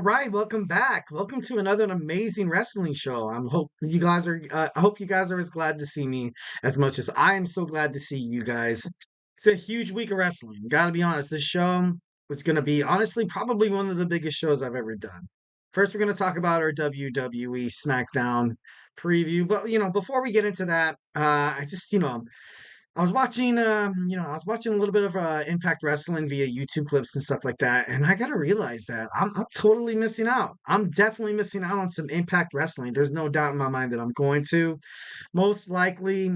All right, welcome back. Welcome to another amazing wrestling show. I hope you guys are as glad to see me as much as I am so glad to see you guys. It's a huge week of wrestling. Gotta be honest, this show is gonna be honestly probably one of the biggest shows I've ever done. First, we're gonna talk about our WWE Smackdown preview, but before we get into that, I was watching a little bit of Impact Wrestling via YouTube clips and stuff like that, and I gotta realize that I'm totally missing out. I'm definitely missing out on some Impact Wrestling. There's no doubt in my mind that I'm going to most likely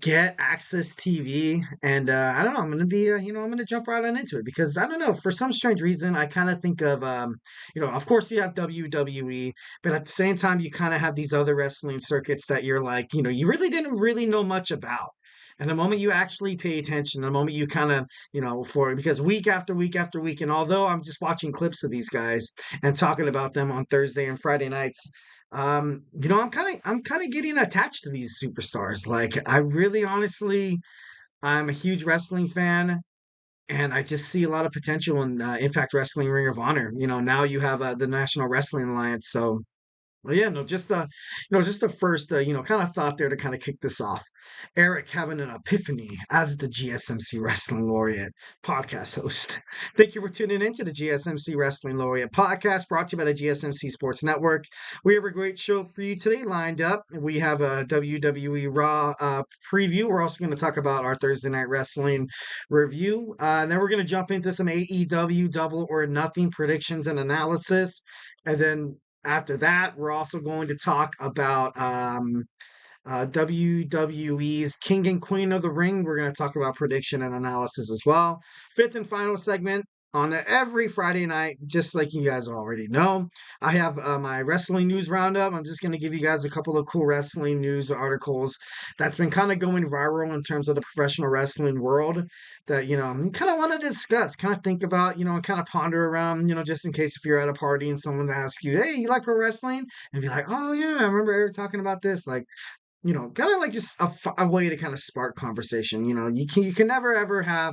get Access TV, and I don't know. I'm gonna be, I'm gonna jump right on into it because I don't know. For some strange reason, I kind of think of, of course you have WWE, but at the same time, you kind of have these other wrestling circuits that you're like, you really didn't really know much about. And the moment you actually pay attention, the moment you kind of, because week after week after week, and although I'm just watching clips of these guys and talking about them on Thursday and Friday nights, I'm kind of getting attached to these superstars. Like, I really honestly, I'm a huge wrestling fan, and I just see a lot of potential in Impact Wrestling Ring of Honor. Now you have the National Wrestling Alliance, so well, yeah, no, just the first, kind of thought there to kind of kick this off. Eric having an epiphany as the GSMC Wrestling Laureate podcast host. Thank you for tuning in to the GSMC Wrestling Laureate Podcast, brought to you by the GSMC Sports Network. We have a great show for you today lined up. We have a WWE Raw preview. We're also going to talk about our Thursday Night Wrestling review. And then we're going to jump into some AEW Double or Nothing predictions and analysis. And then after that, we're also going to talk about WWE's King and Queen of the Ring. We're going to talk about prediction and analysis as well. Fifth and final segment on every Friday night, just like you guys already know. I have my wrestling news roundup. I'm just going to give you guys a couple of cool wrestling news articles that's been kind of going viral in terms of the professional wrestling world that, kind of want to discuss, kind of think about, and kind of ponder around, just in case if you're at a party and someone asks you, hey, you like pro wrestling? And be like, oh, yeah, I remember Eric talking about this. Like, kind of like just a way to kind of spark conversation. You can never ever have,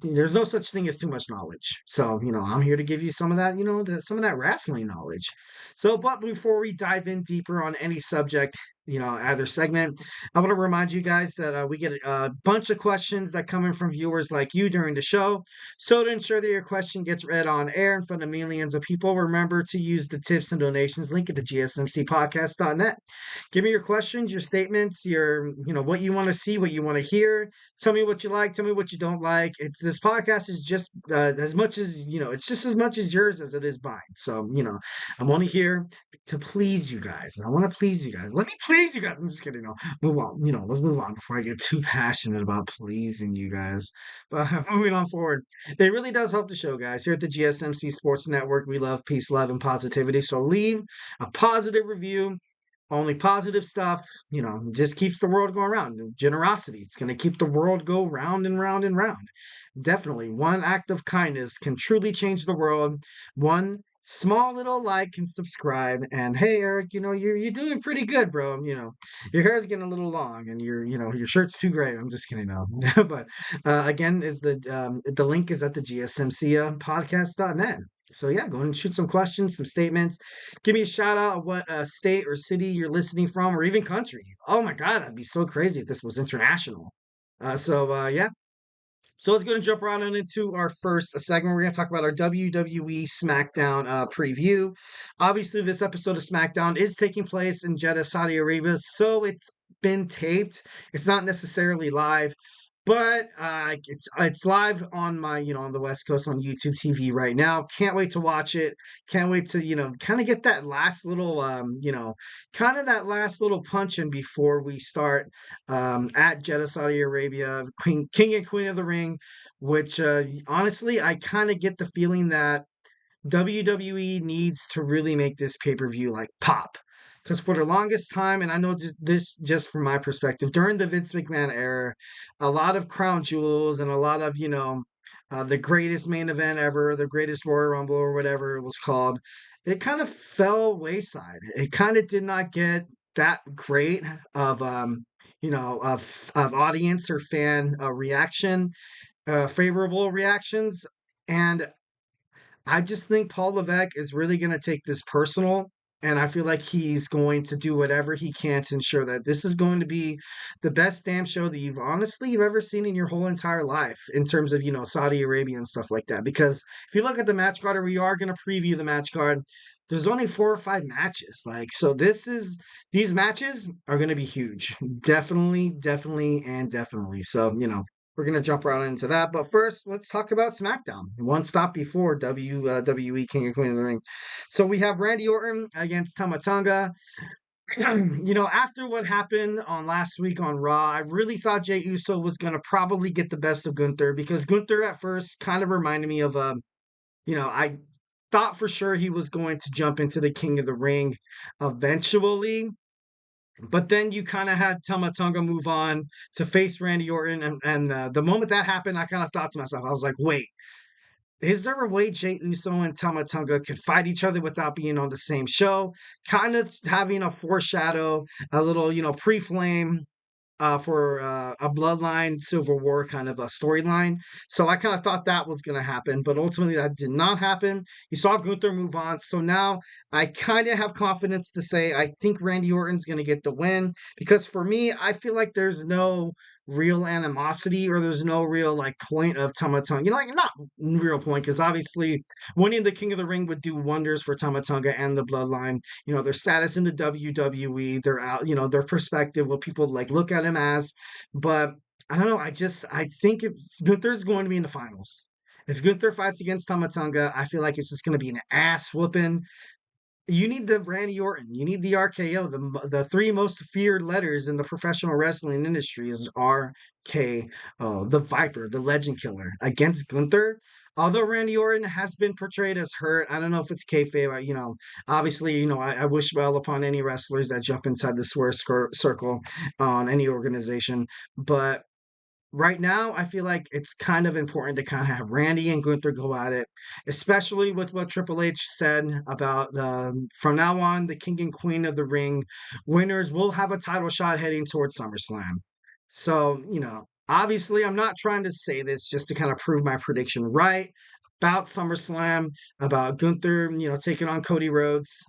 there's no such thing as too much knowledge. So, I'm here to give you some of that, some of that wrestling knowledge. So, but before we dive in deeper on any subject, either segment, I want to remind you guys that we get a bunch of questions that come in from viewers like you during the show. So to ensure that your question gets read on air in front of millions of people, remember to use the tips and donations link at the gsmcpodcast.net. Give me your questions, your statements, what you want to see, what you want to hear. Tell me what you like. Tell me what you don't like. This podcast is just as much as it's just as much as yours as it is mine. So I'm only here to please you guys. I want to please you guys. Let me please you guys. I'm just kidding. No, move on. Let's move on before I get too passionate about pleasing you guys. But moving on forward, it really does help the show, guys. Here at the GSMC Sports Network, we love peace, love, and positivity. So leave a positive review, only positive stuff, just keeps the world going round. Generosity, it's going to keep the world go round and round and round. Definitely, one act of kindness can truly change the world. One small little like and subscribe. And hey, Eric, you're doing pretty good, bro. Your hair's getting a little long, and your shirt's too gray. I'm just kidding, no. But again, is the link is at the GSMC podcast.net. So yeah, go and shoot some questions, some statements. Give me a shout out of what state or city you're listening from, or even country. Oh my God, that'd be so crazy if this was international. Yeah. So let's go and jump right on into our first segment. We're going to talk about our WWE Smackdown preview. Obviously, this episode of Smackdown is taking place in Jeddah, Saudi Arabia, so it's been taped. It's not necessarily live, but it's live on my on the West Coast on YouTube TV right now. Can't wait to watch it. Can't wait to kind of get that last little kind of that last little punch in before we start at Jeddah, Saudi Arabia, King and Queen of the Ring, which honestly I kind of get the feeling that WWE needs to really make this pay-per-view like pop. Because for the longest time, and I know just from my perspective, during the Vince McMahon era, a lot of crown jewels and a lot of, the greatest main event ever, the greatest Royal Rumble or whatever it was called, it kind of fell wayside. It kind of did not get that great of, of audience or fan reaction, favorable reactions. And I just think Paul Levesque is really going to take this personal. And I feel like he's going to do whatever he can to ensure that this is going to be the best damn show that you've ever seen in your whole entire life in terms of, Saudi Arabia and stuff like that. Because if you look at the match card, and we are going to preview the match card, there's only 4 or 5 matches. Like, so these matches are going to be huge. Definitely, definitely, and definitely. So, we're going to jump right into that. But first, let's talk about SmackDown. One stop before WWE King and Queen of the Ring. So we have Randy Orton against Tama Tonga. After what happened on last week on Raw, I really thought Jey Uso was going to probably get the best of Gunther, because Gunther at first kind of reminded me of I thought for sure he was going to jump into the King of the Ring eventually. But then you kind of had Tama Tonga move on to face Randy Orton. And the moment that happened, I kind of thought to myself, I was like, wait, is there a way Jey Uso and Tama Tonga could fight each other without being on the same show? Kind of having a foreshadow, a little, pre-flame for a Bloodline Civil War kind of a storyline. So I kind of thought that was going to happen, but ultimately that did not happen. You saw Gunther move on. So now I kind of have confidence to say I think Randy Orton's going to get the win, because for me, I feel like there's no real animosity, or there's no real like point of Tama Tonga. Like, not real point, because obviously winning the King of the Ring would do wonders for Tama Tonga and the Bloodline. Their status in the WWE, their out, their perspective, what people like look at him as. But I don't know. I think Gunther's going to be in the finals. If Gunther fights against Tama Tonga, I feel like it's just going to be an ass whooping. You need the Randy Orton. You need the RKO. The three most feared letters in the professional wrestling industry is RKO, the Viper, the Legend Killer, against Gunther. Although Randy Orton has been portrayed as hurt, I don't know if it's kayfabe. Obviously, I wish well upon any wrestlers that jump inside the square circle on any organization. But right now, I feel like it's kind of important to kind of have Randy and Gunther go at it, especially with what Triple H said about from now on, the King and Queen of the Ring winners will have a title shot heading towards SummerSlam. So, obviously, I'm not trying to say this just to kind of prove my prediction right about SummerSlam, about Gunther, taking on Cody Rhodes.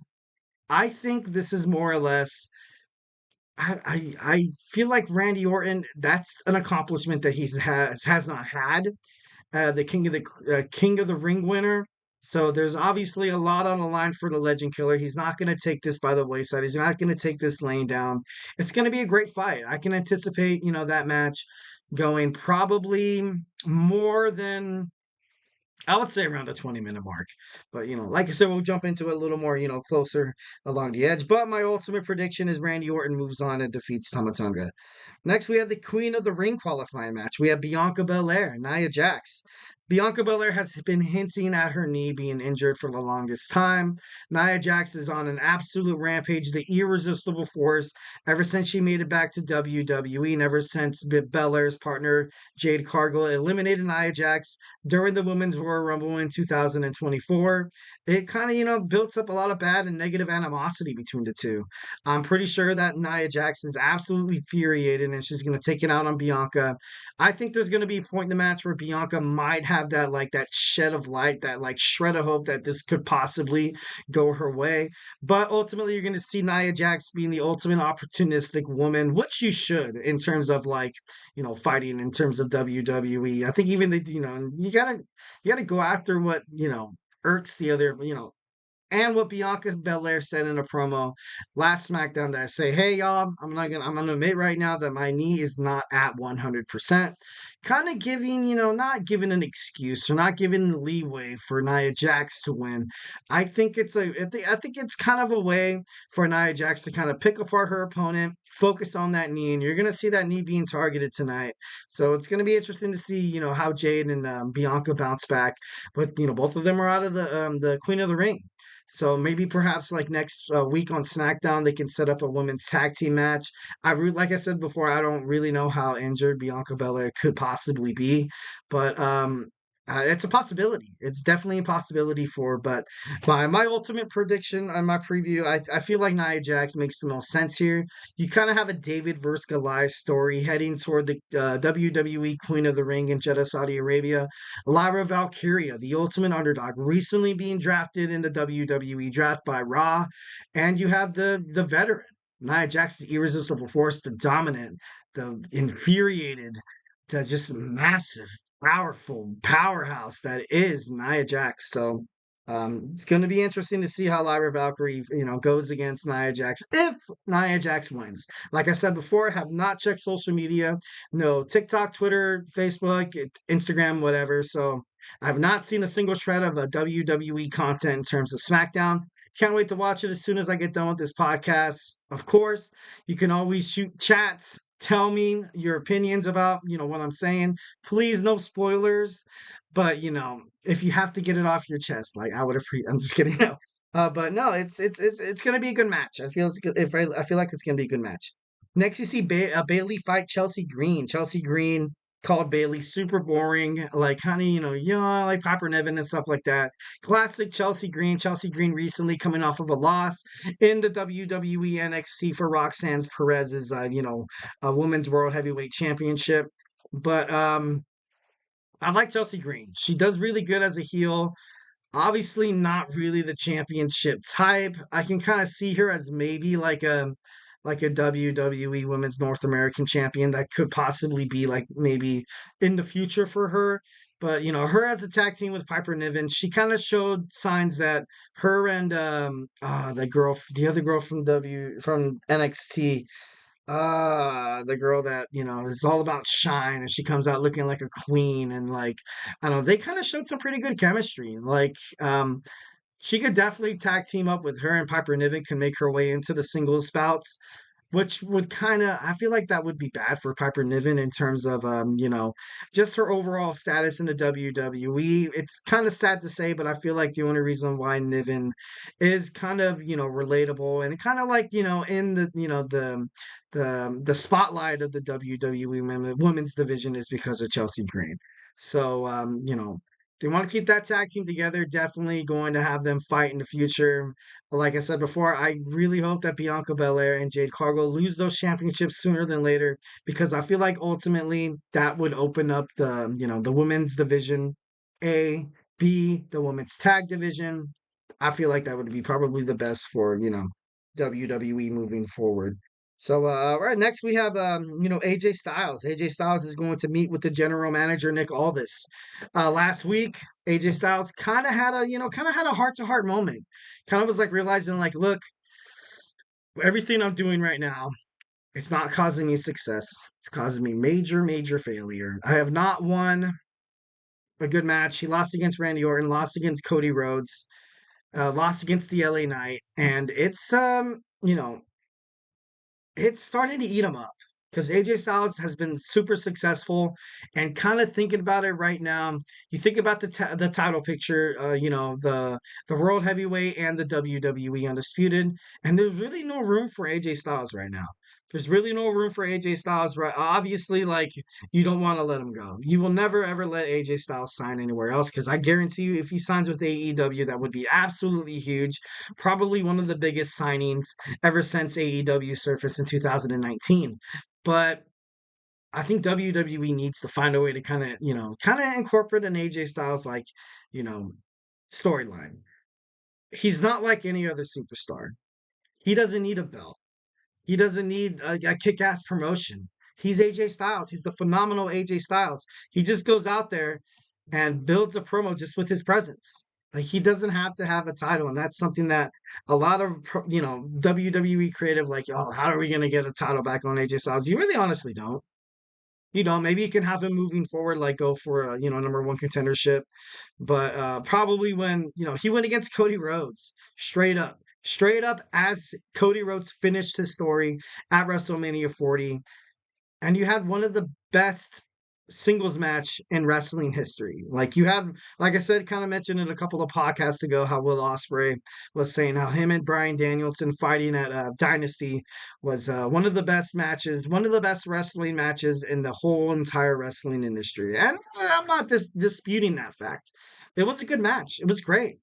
I think this is more or less. I feel like Randy Orton, that's an accomplishment that has not had, the King of the Ring winner. So there's obviously a lot on the line for the Legend Killer. He's not going to take this by the wayside. He's not going to take this laying down. It's going to be a great fight. I can anticipate, that match going probably more than, I would say, around the 20-minute mark. But, like I said, we'll jump into it a little more, closer along the edge. But my ultimate prediction is Randy Orton moves on and defeats Tama Tonga. Next, we have the Queen of the Ring qualifying match. We have Bianca Belair, Nia Jax. Bianca Belair has been hinting at her knee being injured for the longest time. Nia Jax is on an absolute rampage, the irresistible force, ever since she made it back to WWE, and ever since Belair's partner, Jade Cargill, eliminated Nia Jax during the Women's Royal Rumble in 2024. It kind of, built up a lot of bad and negative animosity between the two. I'm pretty sure that Nia Jax is absolutely infuriated and she's going to take it out on Bianca. I think there's going to be a point in the match where Bianca might have that shed of light, that like shred of hope that this could possibly go her way. But ultimately, you're going to see Nia Jax being the ultimate opportunistic woman, which you should in terms of fighting in terms of WWE. I think even you gotta go after what irks the other, and what Bianca Belair said in a promo last SmackDown, that I say, hey y'all, I'm gonna admit right now that my knee is not at 100%. Kind of giving, not giving an excuse or not giving leeway for Nia Jax to win. I think it's kind of a way for Nia Jax to kind of pick apart her opponent, focus on that knee, and you're gonna see that knee being targeted tonight. So it's gonna be interesting to see, how Jade and Bianca bounce back. But both of them are out of the Queen of the Ring. So maybe perhaps like next week on SmackDown, they can set up a women's tag team match. Like I said before, I don't really know how injured Bianca Belair could possibly be, but It's a possibility. It's definitely a possibility but my ultimate prediction on my preview, I feel like Nia Jax makes the most sense here. You kind of have a David versus Goliath story heading toward the WWE Queen of the Ring in Jeddah, Saudi Arabia. Lyra Valkyria, the ultimate underdog, recently being drafted in the WWE draft by Raw, and you have the veteran Nia Jax, the irresistible force, the dominant, the infuriated, the just massive, powerful powerhouse that is Nia Jax. So it's going to be interesting to see how Lyra Valkyrie, goes against Nia Jax if Nia Jax wins. Like I said before, I have not checked social media, no TikTok, Twitter, Facebook, Instagram, whatever. So I have not seen a single shred of a WWE content in terms of SmackDown. Can't wait to watch it as soon as I get done with this podcast. Of course, you can always shoot chats. Tell me your opinions about, what I'm saying. Please, no spoilers. But, if you have to get it off your chest, like I would appreciate. I'm just kidding. No. But no, it's gonna be a good match. I feel it's good. If I feel like it's gonna be a good match. Next, you see Bailey fight Chelsea Green. Chelsea Green called Bailey super boring, like kind of like Piper Niven and stuff like that. Classic Chelsea Green. Chelsea Green recently coming off of a loss in the WWE NXT for Roxanne Perez's a women's world heavyweight championship. But I like Chelsea Green. She does really good as a heel. Obviously, not really the championship type. I can kind of see her as maybe like a WWE Women's North American Champion that could possibly be like maybe in the future for her. But her as a tag team with Piper Niven, she kind of showed signs that her and the other girl from NXT, the girl that is all about shine, and she comes out looking like a queen, and like I don't know, they kind of showed some pretty good chemistry. Like she could definitely tag team up with her, and Piper Niven can make her way into the singles spouts, which would kind of, I feel like that would be bad for Piper Niven in terms of just her overall status in the WWE. It's kind of sad to say, but I feel like the only reason why Niven is kind of relatable and kind of like in the the spotlight of the WWE women's division is because of Chelsea Green. So they want to keep that tag team together. Definitely going to have them fight in the future. Like I said before, I really hope that Bianca Belair and Jade Cargill lose those championships sooner than later, because I feel like ultimately that would open up the women's division, A, B, the women's tag division. I feel like that would be probably the best for WWE moving forward. So, right next we have AJ Styles. AJ Styles is going to meet with the general manager Nick Aldis. Last week, AJ Styles kind of had a heart to heart moment. Kind of was like realizing like, look, everything I'm doing right now, it's not causing me success. It's causing me major, major failure. I have not won a good match. He lost against Randy Orton, lost against Cody Rhodes, lost against the LA Knight, and it's starting to eat him up because AJ Styles has been super successful, and kind of thinking about it right now, you think about the title picture, the World Heavyweight and the WWE Undisputed, and there's really no room for AJ Styles right now. There's really no room for AJ Styles, right? Obviously, like you don't want to let him go. You will never ever let AJ Styles sign anywhere else, because I guarantee you, if he signs with AEW, that would be absolutely huge. Probably one of the biggest signings ever since AEW surfaced in 2019. But I think WWE needs to find a way to kind of incorporate an AJ Styles you know, storyline. He's not like any other superstar. He doesn't need a belt. He doesn't need a kick-ass promotion. He's AJ Styles. He's the phenomenal AJ Styles. He just goes out there and builds a promo just with his presence. Like he doesn't have to have a title, and that's something that a lot of WWE creative like, oh, how are we gonna get a title back on AJ Styles? You really honestly don't. You know, maybe you can have him moving forward, like go for a number one contendership, but probably when he went against Cody Rhodes, straight up as Cody Rhodes finished his story at WrestleMania 40, and you had one of the best singles match in wrestling history. Like you had, like I said, kind of mentioned it a couple of podcasts ago, how Will Ospreay was saying how him and Bryan Danielson fighting at Dynasty was one of the best matches, one of the best wrestling matches in the whole entire wrestling industry. And I'm not disputing that fact. It was a good match. It was great.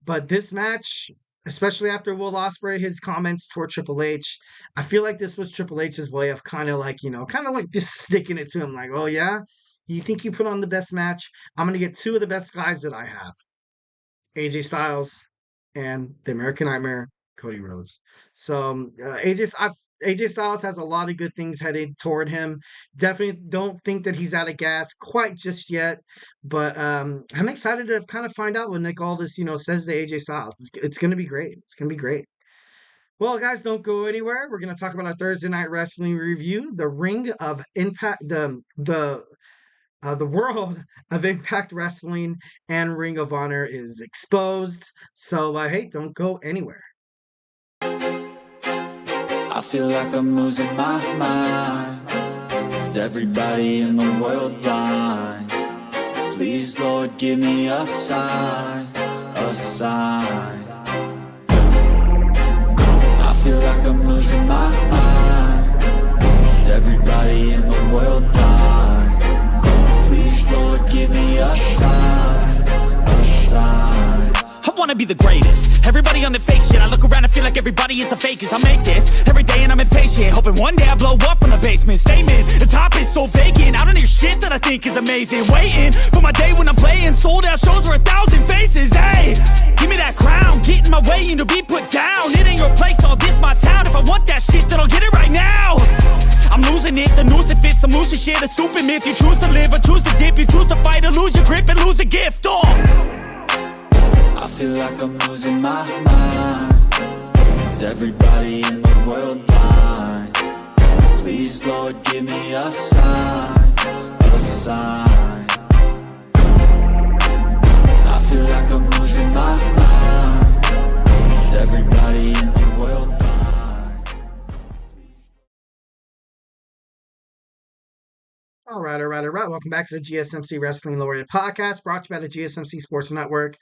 But this match, especially after Will Ospreay, his comments toward Triple H, I feel like this was Triple H's way of kind of like, kind of like just sticking it to him, like, oh yeah, you think you put on the best match? I'm gonna get two of the best guys that I have, AJ Styles and the American Nightmare, Cody Rhodes. So AJ Styles has a lot of good things headed toward him. Definitely don't think that he's out of gas quite just yet, but I'm excited to kind of find out what Nick Aldis, says to AJ Styles. It's going to be great. It's going to be great. Well, guys, don't go anywhere. We're going to talk about our Thursday night wrestling review, the Ring of Impact, the world of Impact Wrestling and Ring of Honor is exposed. So, hey, don't go anywhere. I feel like I'm losing my mind. Is everybody in the world blind? Please, Lord, give me a sign, a sign. I feel like I'm losing my mind. Is everybody in the world blind? Please, Lord, give me a sign, a sign. I wanna be the greatest. Everybody on the fake shit. I look around and feel like everybody is the fakest. I make this every day and I'm impatient, hoping one day I blow up from the basement. Statement, the top is so vacant. I don't hear shit that I think is amazing. Waiting for my day when I'm playing sold out shows for 1,000 faces. Hey, give me that crown, get in my way and to be put down. It ain't your place, all this my town. If I want that shit, then I'll get it right now. I'm losing it, the noose it fits. I'm losing shit, a stupid myth. You choose to live or choose to dip. You choose to fight or lose your grip and lose a gift. I feel like I'm losing my mind. Is everybody in the world blind? Please, Lord, give me a sign, a sign. I feel like I'm losing my mind. Is everybody in the world blind? All right. Welcome back to the GSMC Wrestling Laureate Podcast, brought to you by the GSMC Sports Network.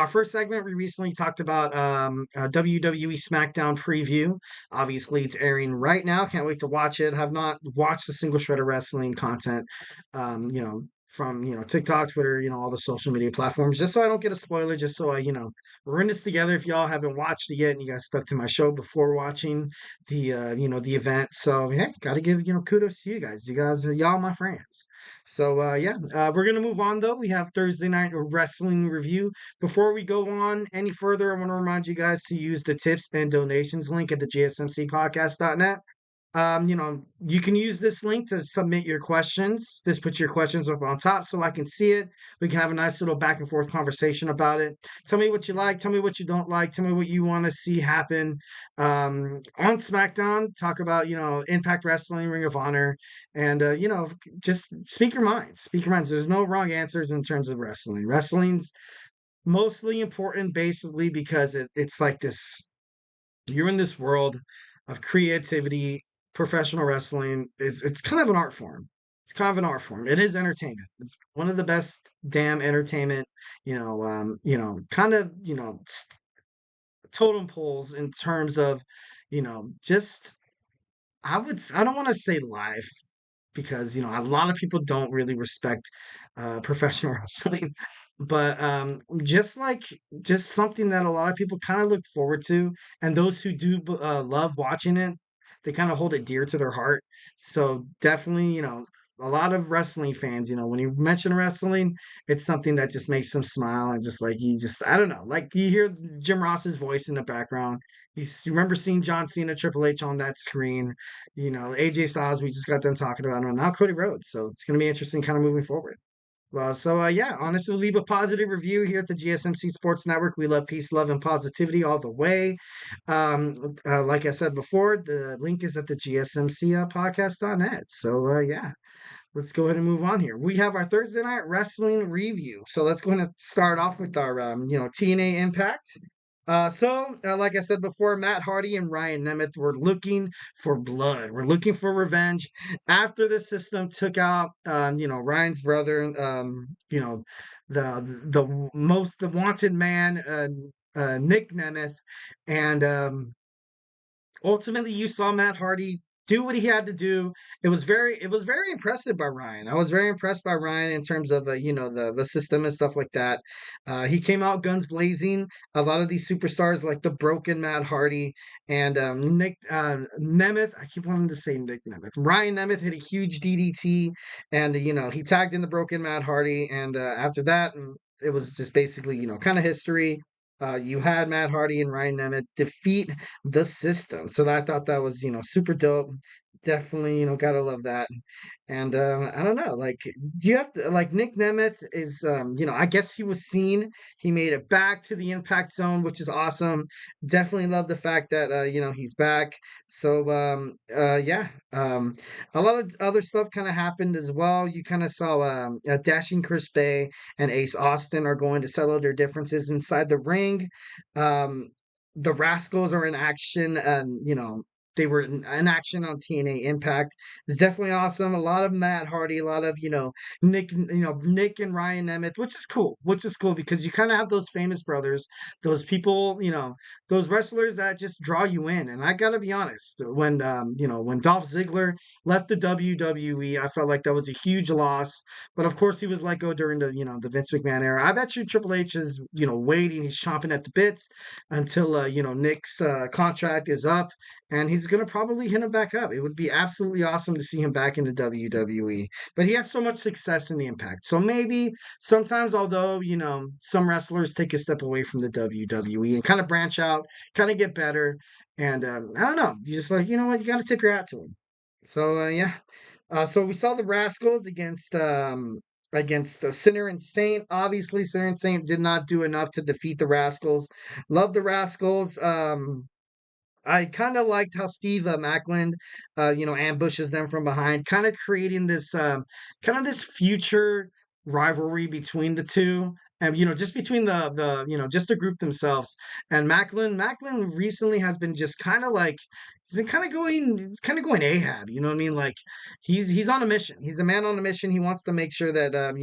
First segment, we recently talked about WWE Smackdown preview. Obviously, it's airing right now. Can't wait to watch it. Have not watched a single shred of wrestling content, from TikTok, Twitter, all the social media platforms, just so I don't get a spoiler, just so we're in this together. If y'all haven't watched it yet and you guys stuck to my show before watching the the event, so hey, gotta give kudos to you guys. You guys are y'all my friends. So we're gonna move on though. We have Thursday night wrestling review. Before we go on any further, I want to remind you guys to use the tips and donations link at the gsmcpodcast.net. You can use this link to submit your questions. Just put your questions up on top so I can see it. We can have a nice little back and forth conversation about it. Tell me what you like. Tell me what you don't like. Tell me what you want to see happen on SmackDown. Talk about, Impact Wrestling, Ring of Honor, and, just speak your minds. Speak your minds. There's no wrong answers in terms of wrestling. Wrestling's mostly important basically because it's like this, you're in this world of creativity. Professional wrestling is it's kind of an art form. It's kind of an art form. It is entertainment. It's one of the best damn entertainment, kind of, totem poles in terms of, just I don't want to say life because a lot of people don't really respect professional wrestling, but just something that a lot of people kind of look forward to, and those who do love watching it, they kind of hold it dear to their heart. So definitely, a lot of wrestling fans, when you mention wrestling, it's something that just makes them smile and just like I don't know, like you hear Jim Ross's voice in the background. You remember seeing John Cena, Triple H on that screen, AJ Styles, we just got done talking about him, and now Cody Rhodes. So it's going to be interesting kind of moving forward. Well, so honestly, leave a positive review here at the GSMC Sports Network. We love peace, love, and positivity all the way. Like I said before, the link is at the GSMC podcast.net. So let's go ahead and move on here. We have our Thursday night wrestling review. So let's go ahead and start off with our TNA Impact. Like I said before, Matt Hardy and Ryan Nemeth were looking for blood. We're looking for revenge after the system took out, Ryan's brother, the wanted man, Nick Nemeth, and ultimately you saw Matt Hardy do what he had to do. It was very impressive by Ryan. I was very impressed by Ryan in terms of the system and stuff like that. He came out guns blazing. A lot of these superstars like the broken Matt Hardy and Nick Nemeth. I keep wanting to say Nick Nemeth. Ryan Nemeth hit a huge DDT, and he tagged in the broken Matt Hardy, and after that, it was just basically kind of history. You had Matt Hardy and Ryan Nemeth defeat the system. So I thought that was, super dope. Definitely, gotta love that. And I don't know, like you have to like Nick Nemeth is I guess he was seen. He made it back to the impact zone, which is awesome. Definitely love the fact that he's back. So yeah. A lot of other stuff kind of happened as well. You kind of saw Dashing Chris Bay and Ace Austin are going to settle their differences inside the ring. Um, the Rascals are in action, and they were in action on TNA Impact. It's definitely awesome. A lot of Matt Hardy, a lot of Nick and Ryan Nemeth, which is cool. Which is cool because you kind of have those famous brothers, those people, those wrestlers that just draw you in. And I gotta be honest, when Dolph Ziggler left the WWE, I felt like that was a huge loss. But of course, he was let go during the Vince McMahon era. I bet you Triple H is waiting. He's chomping at the bits until Nick's contract is up, and he's gonna probably hit him back up. It would be absolutely awesome to see him back in the WWE. But he has so much success in the Impact, so maybe sometimes, although some wrestlers take a step away from the WWE and kind of branch out, kind of get better, and I don't know. You just like what, you got to tip your hat to him. So yeah. So we saw the Rascals against Sinner and Saint. Obviously, Sinner and Saint did not do enough to defeat the Rascals. Love the Rascals. I kind of liked how Steve Macklin, ambushes them from behind, kind of creating this future rivalry between the two, and just between just the group themselves. And Macklin recently has been just kind of like he's kind of going Ahab. You know what I mean? Like he's on a mission. He's a man on a mission. He wants to make sure that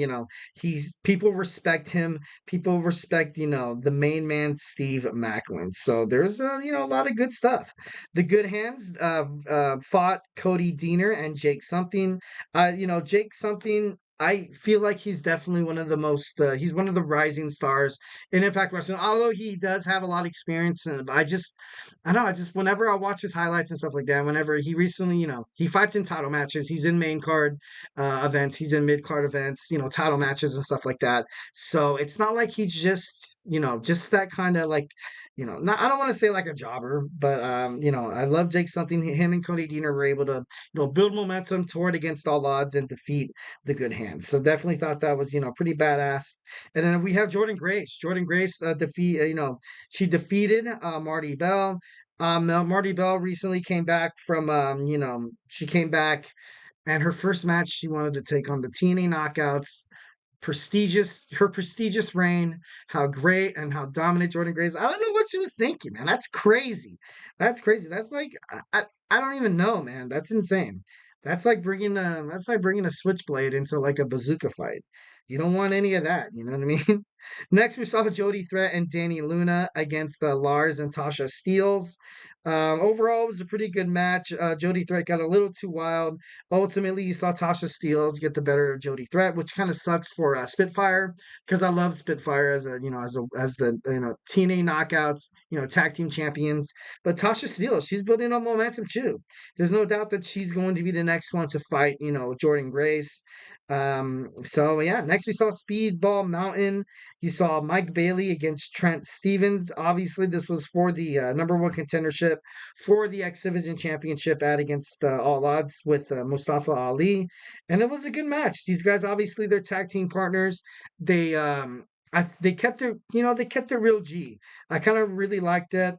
he's people respect him. People respect the main man Steve Macklin. So there's a lot of good stuff. The Good Hands fought Cody Deaner and Jake Something. Jake Something. I feel like he's definitely one of the most. He's one of the rising stars in Impact Wrestling. Although he does have a lot of experience, and I know. I just whenever I watch his highlights and stuff like that. Whenever he recently, he fights in title matches. He's in main card events. He's in mid card events. Title matches and stuff like that. So it's not like he's just that kind of like, not, I don't want to say like a jobber, but I love Jake Something. Him and Cody Deaner were able to, build momentum toward against all odds and defeat the Good Hands. So definitely thought that was, pretty badass. And then we have Jordan Grace. Jordan Grace she defeated Marty Bell. Marty Bell recently came back from, she came back, and her first match she wanted to take on the TNA Knockouts. Her prestigious reign, how great and how dominant Jordan Grace. I don't know what she was thinking, man. That's crazy. That's crazy. That's like I don't even know, man. That's insane. That's like bringing a switchblade into like a bazooka fight. You don't want any of that. You know what I mean? Next, we saw Jody Threat and Danny Luna against Lars and Tasha Steeles. Overall, it was a pretty good match. Jody Threat got a little too wild. Ultimately, you saw Tasha Steeles get the better of Jody Threat, which kind of sucks for Spitfire, because I love Spitfire as the TNA Knockouts tag team champions. But Tasha Steeles, she's building up momentum too. There's no doubt that she's going to be the next one to fight Jordan Grace. So yeah, next we saw Speedball Mountain. You saw Mike Bailey against Trent Stevens. Obviously, this was for the number one contendership for the X Division Championship at against All Odds with Mustafa Ali, and it was a good match. These guys, obviously, they're tag team partners. They kept it, they kept it real G. I kind of really liked it.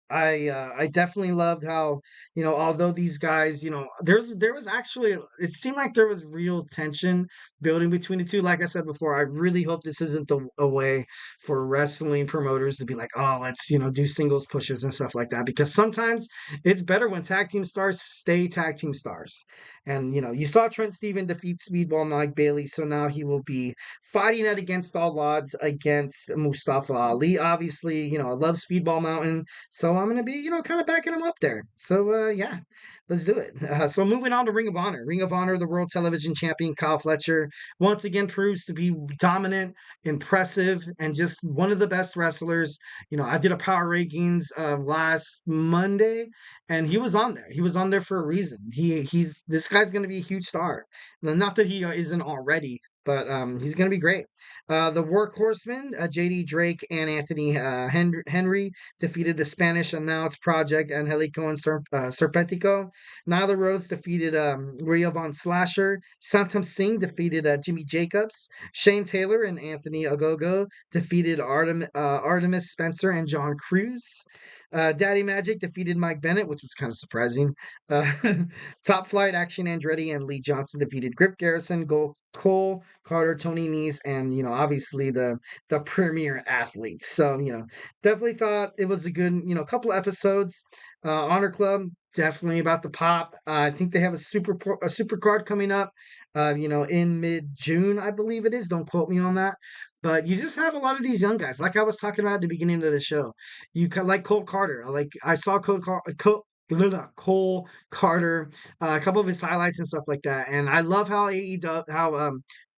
I definitely loved how, although these guys, there was actually, it seemed like there was real tension building between the two. Like I said before, I really hope this isn't a way for wrestling promoters to be like, oh, let's, do singles pushes and stuff like that, because sometimes it's better when tag team stars stay tag team stars. And you saw Trent Seven defeat Speedball Mike Bailey, so now he will be fighting it against all odds against Mustafa Ali. Obviously, I love Speedball Mountain, so I'm going to be, kind of backing him up there. So, yeah, let's do it. So moving on to Ring of Honor. Ring of Honor, the World Television Champion Kyle Fletcher once again proves to be dominant, impressive, and just one of the best wrestlers. I did a power rankings last Monday, and he was on there. He was on there for a reason. He's this guy's going to be a huge star. Not that he isn't already, but he's going to be great. The Workhorsemen, JD Drake and Anthony Henry defeated the Spanish Announce Project Angelico and Serpentico. Nyla Rose defeated Rhea Von Slasher. Santam Singh defeated Jimmy Jacobs. Shane Taylor and Anthony Ogogo defeated Artemis Spencer and John Cruz. Daddy Magic defeated Mike Bennett, which was kind of surprising. Top Flight, Action Andretti, and Lee Johnson defeated Griff Garrison, Cole, Carter, Tony Nese, and obviously the premier athletes. So definitely thought it was a good couple episodes. Honor Club, definitely about the pop. I think they have a super card coming up. In mid-June, I believe it is. Don't quote me on that. But you just have a lot of these young guys, like I was talking about at the beginning of the show. You like Cole Carter. I saw Cole Carter, a couple of his highlights and stuff like that. And I love how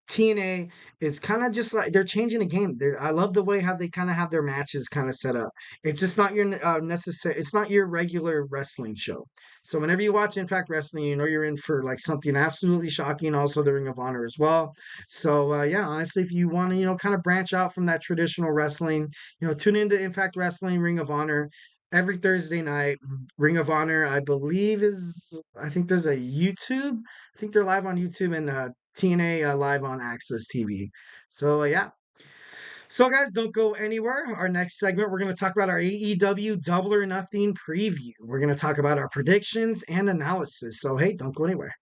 TNA is kind of just like they're changing the game. I love the way how they kind of have their matches kind of set up. It's just not your necessary. It's not your regular wrestling show. So whenever you watch Impact Wrestling, you're in for like something absolutely shocking. Also, the Ring of Honor as well. So yeah, honestly, if you want to kind of branch out from that traditional wrestling, tune into Impact Wrestling, Ring of Honor every Thursday night. Ring of Honor, I believe I think there's a YouTube. I think they're live on YouTube, and TNA live on Access TV. So yeah. So guys, don't go anywhere. Our next segment, we're going to talk about our AEW Double or Nothing preview. We're going to talk about our predictions and analysis. So hey, don't go anywhere.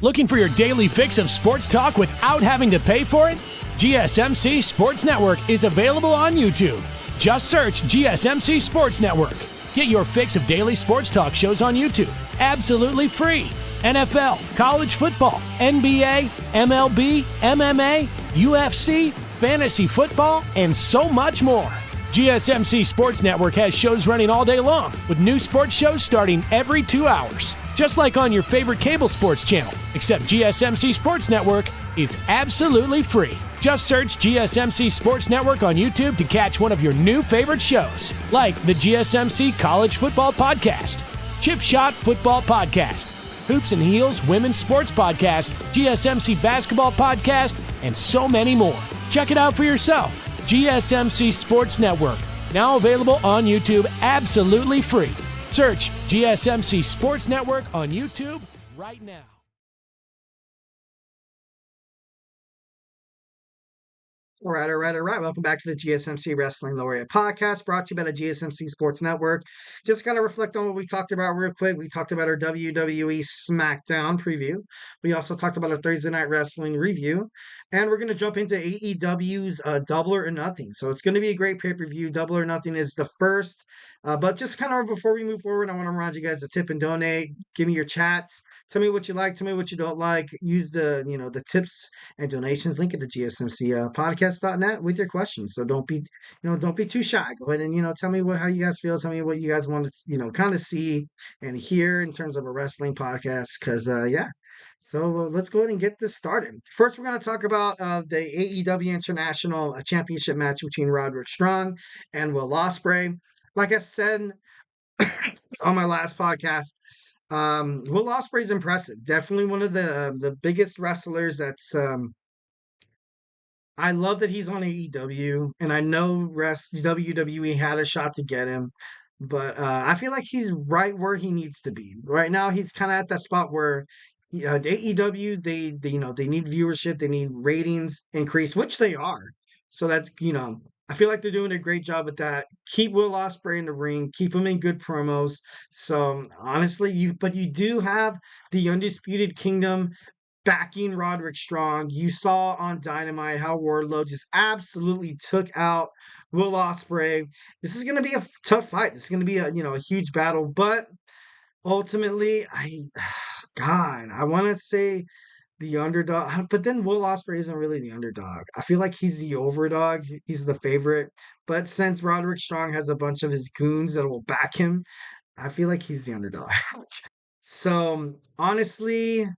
Looking for your daily fix of sports talk without having to pay for it? GSMC Sports Network is available on YouTube. Just search GSMC Sports Network. Get your fix of daily sports talk shows on YouTube, absolutely free. NFL, college football, NBA, MLB, MMA, UFC, fantasy football, and so much more. GSMC Sports Network has shows running all day long, with new sports shows starting every 2 hours. Just like on your favorite cable sports channel, except GSMC Sports Network is absolutely free. Just search GSMC Sports Network on YouTube to catch one of your new favorite shows, like the GSMC College Football Podcast, Chip Shot Football Podcast, Hoops and Heels Women's Sports Podcast, GSMC Basketball Podcast, and so many more. Check it out for yourself. GSMC Sports Network, now available on YouTube absolutely free. Search GSMC Sports Network on YouTube right now. All right. Welcome back to the GSMC Wrestling Laureate Podcast, brought to you by the GSMC Sports Network. Just got to reflect on what we talked about real quick. We talked about our WWE Smackdown preview. We also talked about our Thursday Night Wrestling review. And we're going to jump into AEW's Double or Nothing. So it's going to be a great pay-per-view. Double or Nothing is the first. But just kind of before we move forward, I want to remind you guys to tip and donate. Give me your chats. Tell me what you like. Tell me what you don't like. Use the tips and donations link at the GSMC podcast.net with your questions. So don't be too shy. Go ahead and tell me how you guys feel. Tell me what you guys want to kind of see and hear in terms of a wrestling podcast. Because yeah. So let's go ahead and get this started. First, we're going to talk about the AEW International Championship match between Roderick Strong and Will Ospreay. Like I said on my last podcast, Will Ospreay is impressive. Definitely one of the biggest wrestlers. I love that he's on AEW, and I know WWE had a shot to get him, but I feel like he's right where he needs to be. Right now, he's kind of at that spot where AEW they need viewership, they need ratings increase, which they are. So that's I feel like they're doing a great job with that. Keep Will Ospreay in the ring, keep him in good promos. So honestly, you do have the Undisputed Kingdom backing Roderick Strong. You saw on Dynamite how Wardlow just absolutely took out Will Ospreay. This is going to be a tough fight. This is going to be a huge battle, but ultimately, God, I want to say the underdog, but then Will Ospreay isn't really the underdog. I feel like he's the overdog. He's the favorite. But since Roderick Strong has a bunch of his goons that will back him, I feel like he's the underdog. So honestly,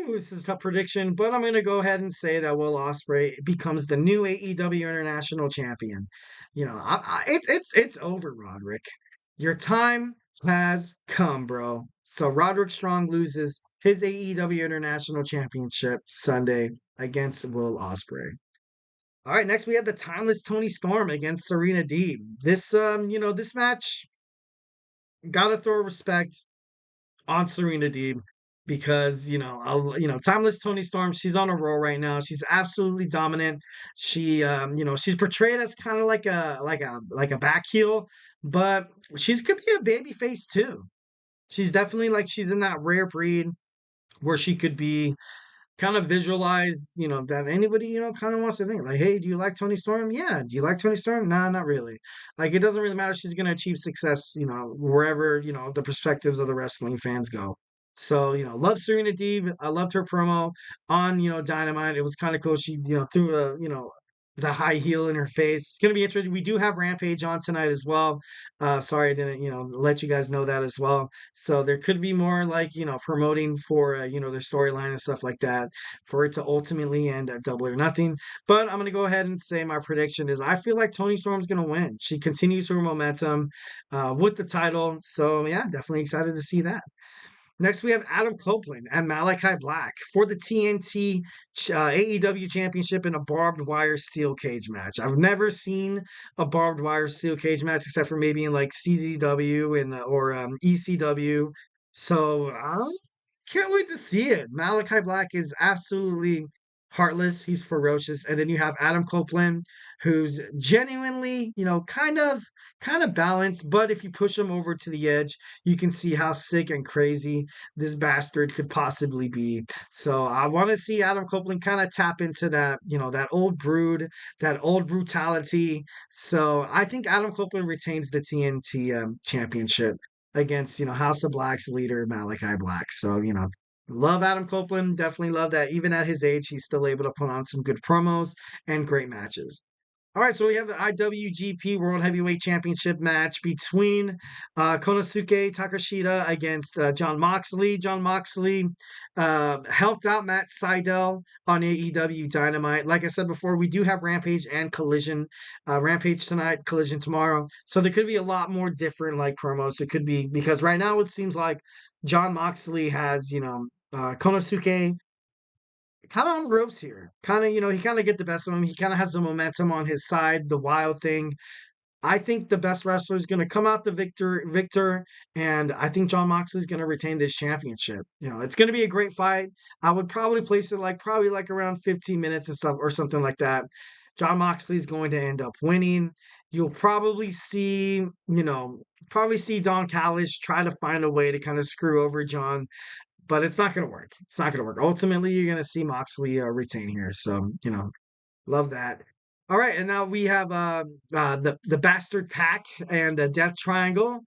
this is a tough prediction, but I'm gonna go ahead and say that Will Ospreay becomes the new AEW International Champion. It's over, Roderick. Your time has come, bro. So Roderick Strong loses his AEW International Championship Sunday against Will Ospreay. All right, next we have the timeless Tony Storm against Serena Deeb. This match, gotta throw respect on Serena Deeb because timeless Tony Storm, she's on a roll right now. She's absolutely dominant. She's portrayed as kind of like a back heel, but she's could be a baby face too. She's definitely like she's in that rare breed where she could be kind of visualized, that anybody, kind of wants to think like, hey, do you like Tony Storm? Yeah. Do you like Tony Storm? Nah, not really. Like, it doesn't really matter. She's going to achieve success, wherever, the perspectives of the wrestling fans go. So, love Serena Deeb. I loved her promo on, Dynamite. It was kind of cool. She, threw the high heel in her face. It's going to be interesting. We do have Rampage on tonight as well. Sorry I didn't, let you guys know that as well. So there could be more like, promoting for, their storyline and stuff like that for it to ultimately end at Double or Nothing. But I'm going to go ahead and say my prediction is I feel like Toni Storm's going to win. She continues her momentum with the title. So yeah, definitely excited to see that. Next, we have Adam Copeland and Malachi Black for the TNT AEW Championship in a barbed wire steel cage match. I've never seen a barbed wire steel cage match except for maybe in like CZW or ECW. So can't wait to see it. Malachi Black is absolutely heartless. He's ferocious. And then you have Adam Copeland, who's genuinely, kind of balanced. But if you push him over to the edge, you can see how sick and crazy this bastard could possibly be. So I want to see Adam Copeland kind of tap into that, that old brood, that old brutality. So I think Adam Copeland retains the TNT championship against, House of Black's leader, Malachi Black. So, love Adam Copeland. Definitely love that. Even at his age, he's still able to put on some good promos and great matches. All right, so we have the IWGP World Heavyweight Championship match between Konosuke Takeshita against Jon Moxley. Jon Moxley helped out Matt Sydal on AEW Dynamite. Like I said before, we do have Rampage and Collision. Rampage tonight, Collision tomorrow. So there could be a lot more different like promos. It could be because right now it seems like Jon Moxley has, Konosuke kind of on the ropes here. Kind of, he kind of get the best of him. He kind of has the momentum on his side, the wild thing. I think the best wrestler is going to come out the victor, and I think Jon Moxley is going to retain this championship. It's going to be a great fight. I would probably place it probably around 15 minutes and stuff or something like that. Jon Moxley is going to end up winning. You'll probably see, Don Callis try to find a way to kind of screw over Jon, but it's not going to work. It's not going to work. Ultimately, you're going to see Moxley retain here. So, love that. All right, and now we have the Bastard Pack and the Death Triangle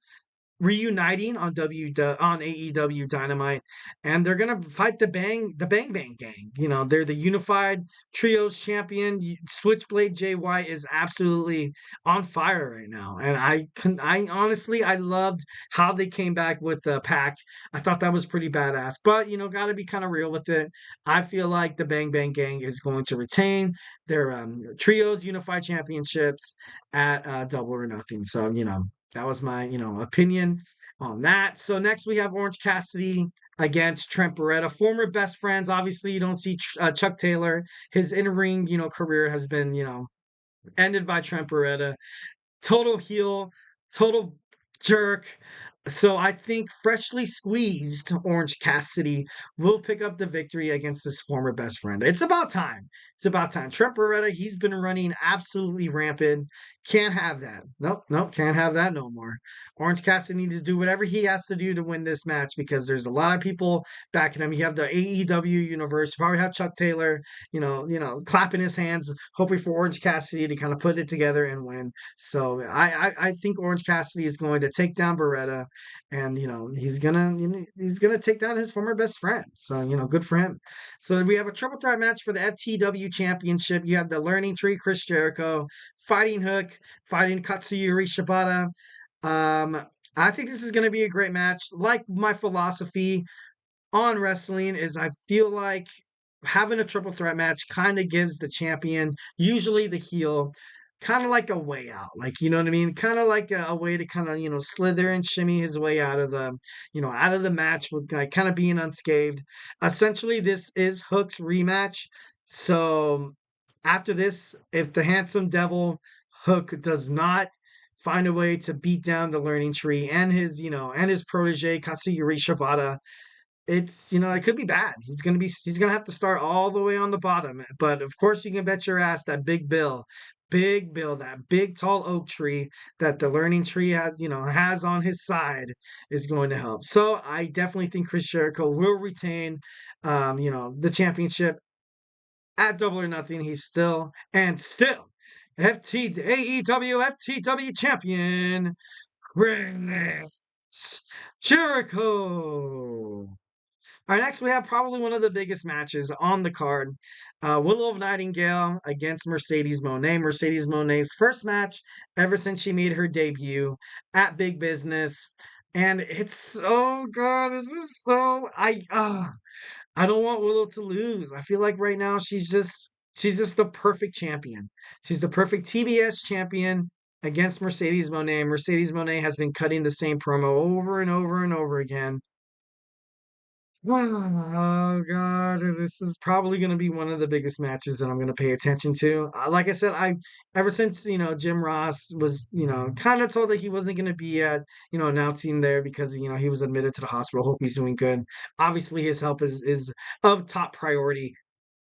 reuniting on AEW Dynamite, and they're gonna fight the Bang Bang Gang. They're the unified trios champion. Switchblade Jay White is absolutely on fire right now, and I honestly I loved how they came back with the Pack. I thought that was pretty badass, but got to be kind of real with it. I feel like the Bang Bang Gang is going to retain their trios unified championships at Double or Nothing. So that was my, opinion on that. So next we have Orange Cassidy against Trent Beretta, former best friends. Obviously, you don't see Chuck Taylor. His in-ring, career has been, ended by Trent Beretta. Total heel, total jerk. So I think freshly squeezed Orange Cassidy will pick up the victory against his former best friend. It's about time. It's about time. Trent Beretta, he's been running absolutely rampant. Can't have that. Nope, nope, can't have that no more. Orange Cassidy needs to do whatever he has to do to win this match because there's a lot of people backing him. You have the AEW universe. You probably have Chuck Taylor, clapping his hands, hoping for Orange Cassidy to kind of put it together and win. So I think Orange Cassidy is going to take down Beretta, and he's gonna take down his former best friend. So good for him. So we have a triple threat match for the FTW Championship. You have the Learning Tree, Chris Jericho, Fighting Hook, fighting Katsuyori Shibata. I think this is going to be a great match. Like my philosophy on wrestling is, I feel like having a triple threat match kind of gives the champion, usually the heel, kind of like a way out. Like, you know what I mean? Kind of like a way to kind of, slither and shimmy his way out of the match with like kind of being unscathed. Essentially, this is Hook's rematch. So after this, if the handsome devil Hook does not find a way to beat down the Learning Tree and his protege Katsuyori Shibata, it could be bad. He's gonna have to start all the way on the bottom. But of course, you can bet your ass that Big Bill, that big tall oak tree that the Learning Tree has on his side, is going to help. So I definitely think Chris Jericho will retain, the championship at Double or Nothing. He's still AEW FTW champion, Chris Jericho. All right, next we have probably one of the biggest matches on the card. Willow of Nightingale against Mercedes Moné. Mercedes Moné's first match ever since she made her debut at Big Business. And it's so good. I don't want Willow to lose. I feel like right now she's just the perfect champion. She's the perfect TBS champion against Mercedes Moné. Mercedes Moné has been cutting the same promo over and over and over again. Oh God, this is probably going to be one of the biggest matches that I'm going to pay attention to. Like I said, I ever since Jim Ross was kind of told that he wasn't going to be at announcing there because he was admitted to the hospital. Hope he's doing good. Obviously, his help is of top priority.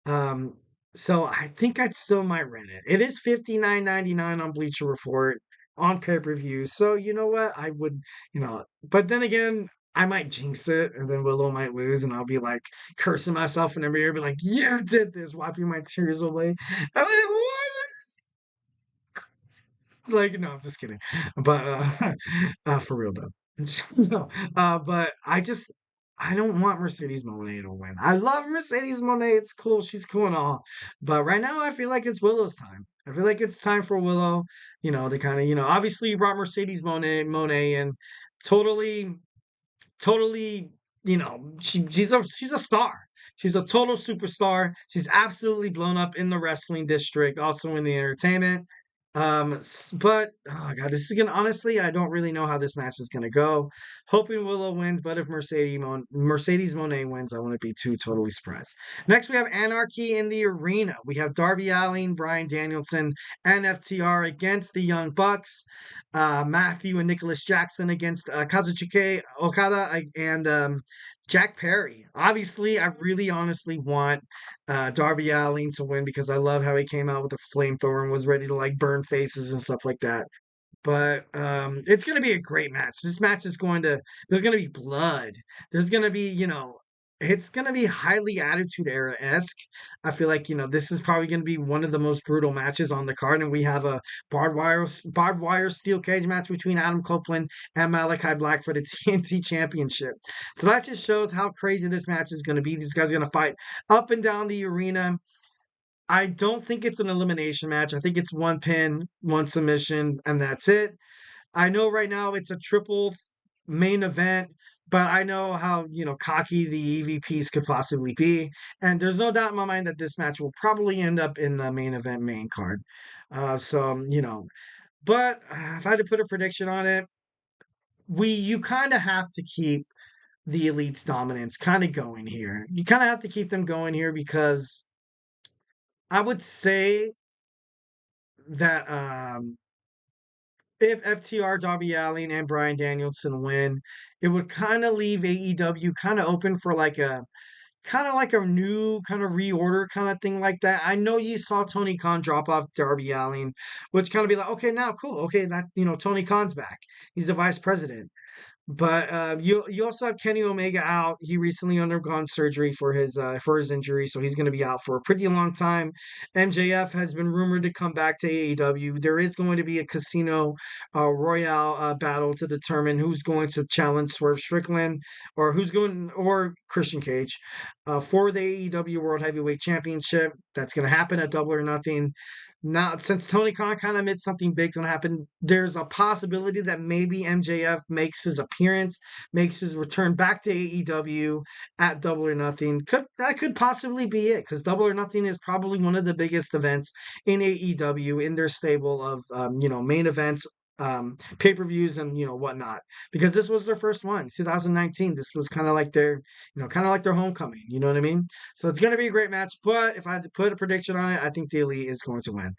Um, so I think I still might rent it. It is $59.99 on Bleacher Report on pay-per-view. So you know what? I would, but then again, I might jinx it, and then Willow might lose, and I'll be like cursing myself in the mirror, be like, "You did this," wiping my tears away. I'm like, "What?" It's like, no, I'm just kidding. But for real though, no. But I don't want Mercedes Moné to win. I love Mercedes Moné. It's cool. She's cool and all. But right now, I feel like it's Willow's time. I feel like it's time for Willow, to kind of, obviously you brought Mercedes Moné in, totally totally, she's a star. She's a total superstar. She's absolutely blown up in the wrestling district, also in the entertainment. But oh God, this is gonna honestly, I don't really know how this match is gonna go. Hoping Willow wins, but if Mercedes Moné wins, I wouldn't be too totally surprised. Next, we have Anarchy in the Arena. We have Darby Allin, Bryan Danielson, and FTR against the Young Bucks. Matthew and Nicholas Jackson against Kazuchika Okada and Jack Perry. Obviously, I really honestly want Darby Allin to win because I love how he came out with the flamethrower and was ready to like burn faces and stuff like that. But it's going to be a great match. This match is there's going to be blood. There's going to be, it's going to be highly Attitude Era-esque. I feel like, this is probably going to be one of the most brutal matches on the card. And we have a barbed wire steel cage match between Adam Copeland and Malachi Black for the TNT Championship. So that just shows how crazy this match is going to be. These guys are going to fight up and down the arena. I don't think it's an elimination match. I think it's one pin, one submission, and that's it. I know right now it's a triple main event, but I know how, cocky the EVPs could possibly be. And there's no doubt in my mind that this match will probably end up in the main event main card. But if I had to put a prediction on it, you kind of have to keep the Elite's dominance kind of going here. You kind of have to keep them going here because I would say that if FTR, Darby Allin, and Bryan Danielson win, it would kind of leave AEW kind of open for like a new kind of reorder kind of thing like that. I know you saw Tony Khan drop off Darby Allin, which kind of be like, okay, now cool, okay, that Tony Khan's back. He's the vice president. But you also have Kenny Omega out. He recently undergone surgery for his injury, so he's going to be out for a pretty long time. MJF has been rumored to come back to AEW. There is going to be a Casino Royale battle to determine who's going to challenge Swerve Strickland or Christian Cage for the AEW World Heavyweight Championship. That's going to happen at Double or Nothing. Now, since Tony Khan kind of admits something big's gonna happen, there's a possibility that maybe MJF makes his appearance, makes his return back to AEW at Double or Nothing. That could possibly be it, because Double or Nothing is probably one of the biggest events in AEW in their stable of main events, pay-per-views and whatnot. Because this was their first one, 2019. This was kind of like their homecoming. You know what I mean? So it's gonna be a great match. But if I had to put a prediction on it, I think the Elite is going to win.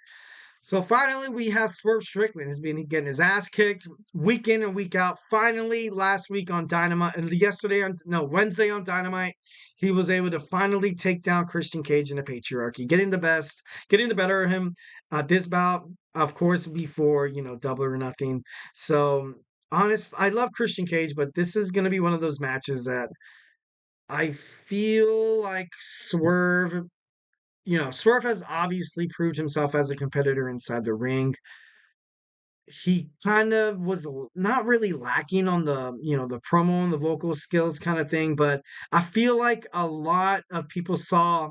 So finally, we have Swerve Strickland has been getting his ass kicked week in and week out. Finally, last week on Dynamite, Wednesday on Dynamite, he was able to finally take down Christian Cage in the Patriarchy, getting the better of him. This bout, of course, before Double or Nothing. So I love Christian Cage, but this is going to be one of those matches that I feel like Swerve has obviously proved himself as a competitor inside the ring. He kind of was not really lacking on the promo and the vocal skills kind of thing, but I feel like a lot of people saw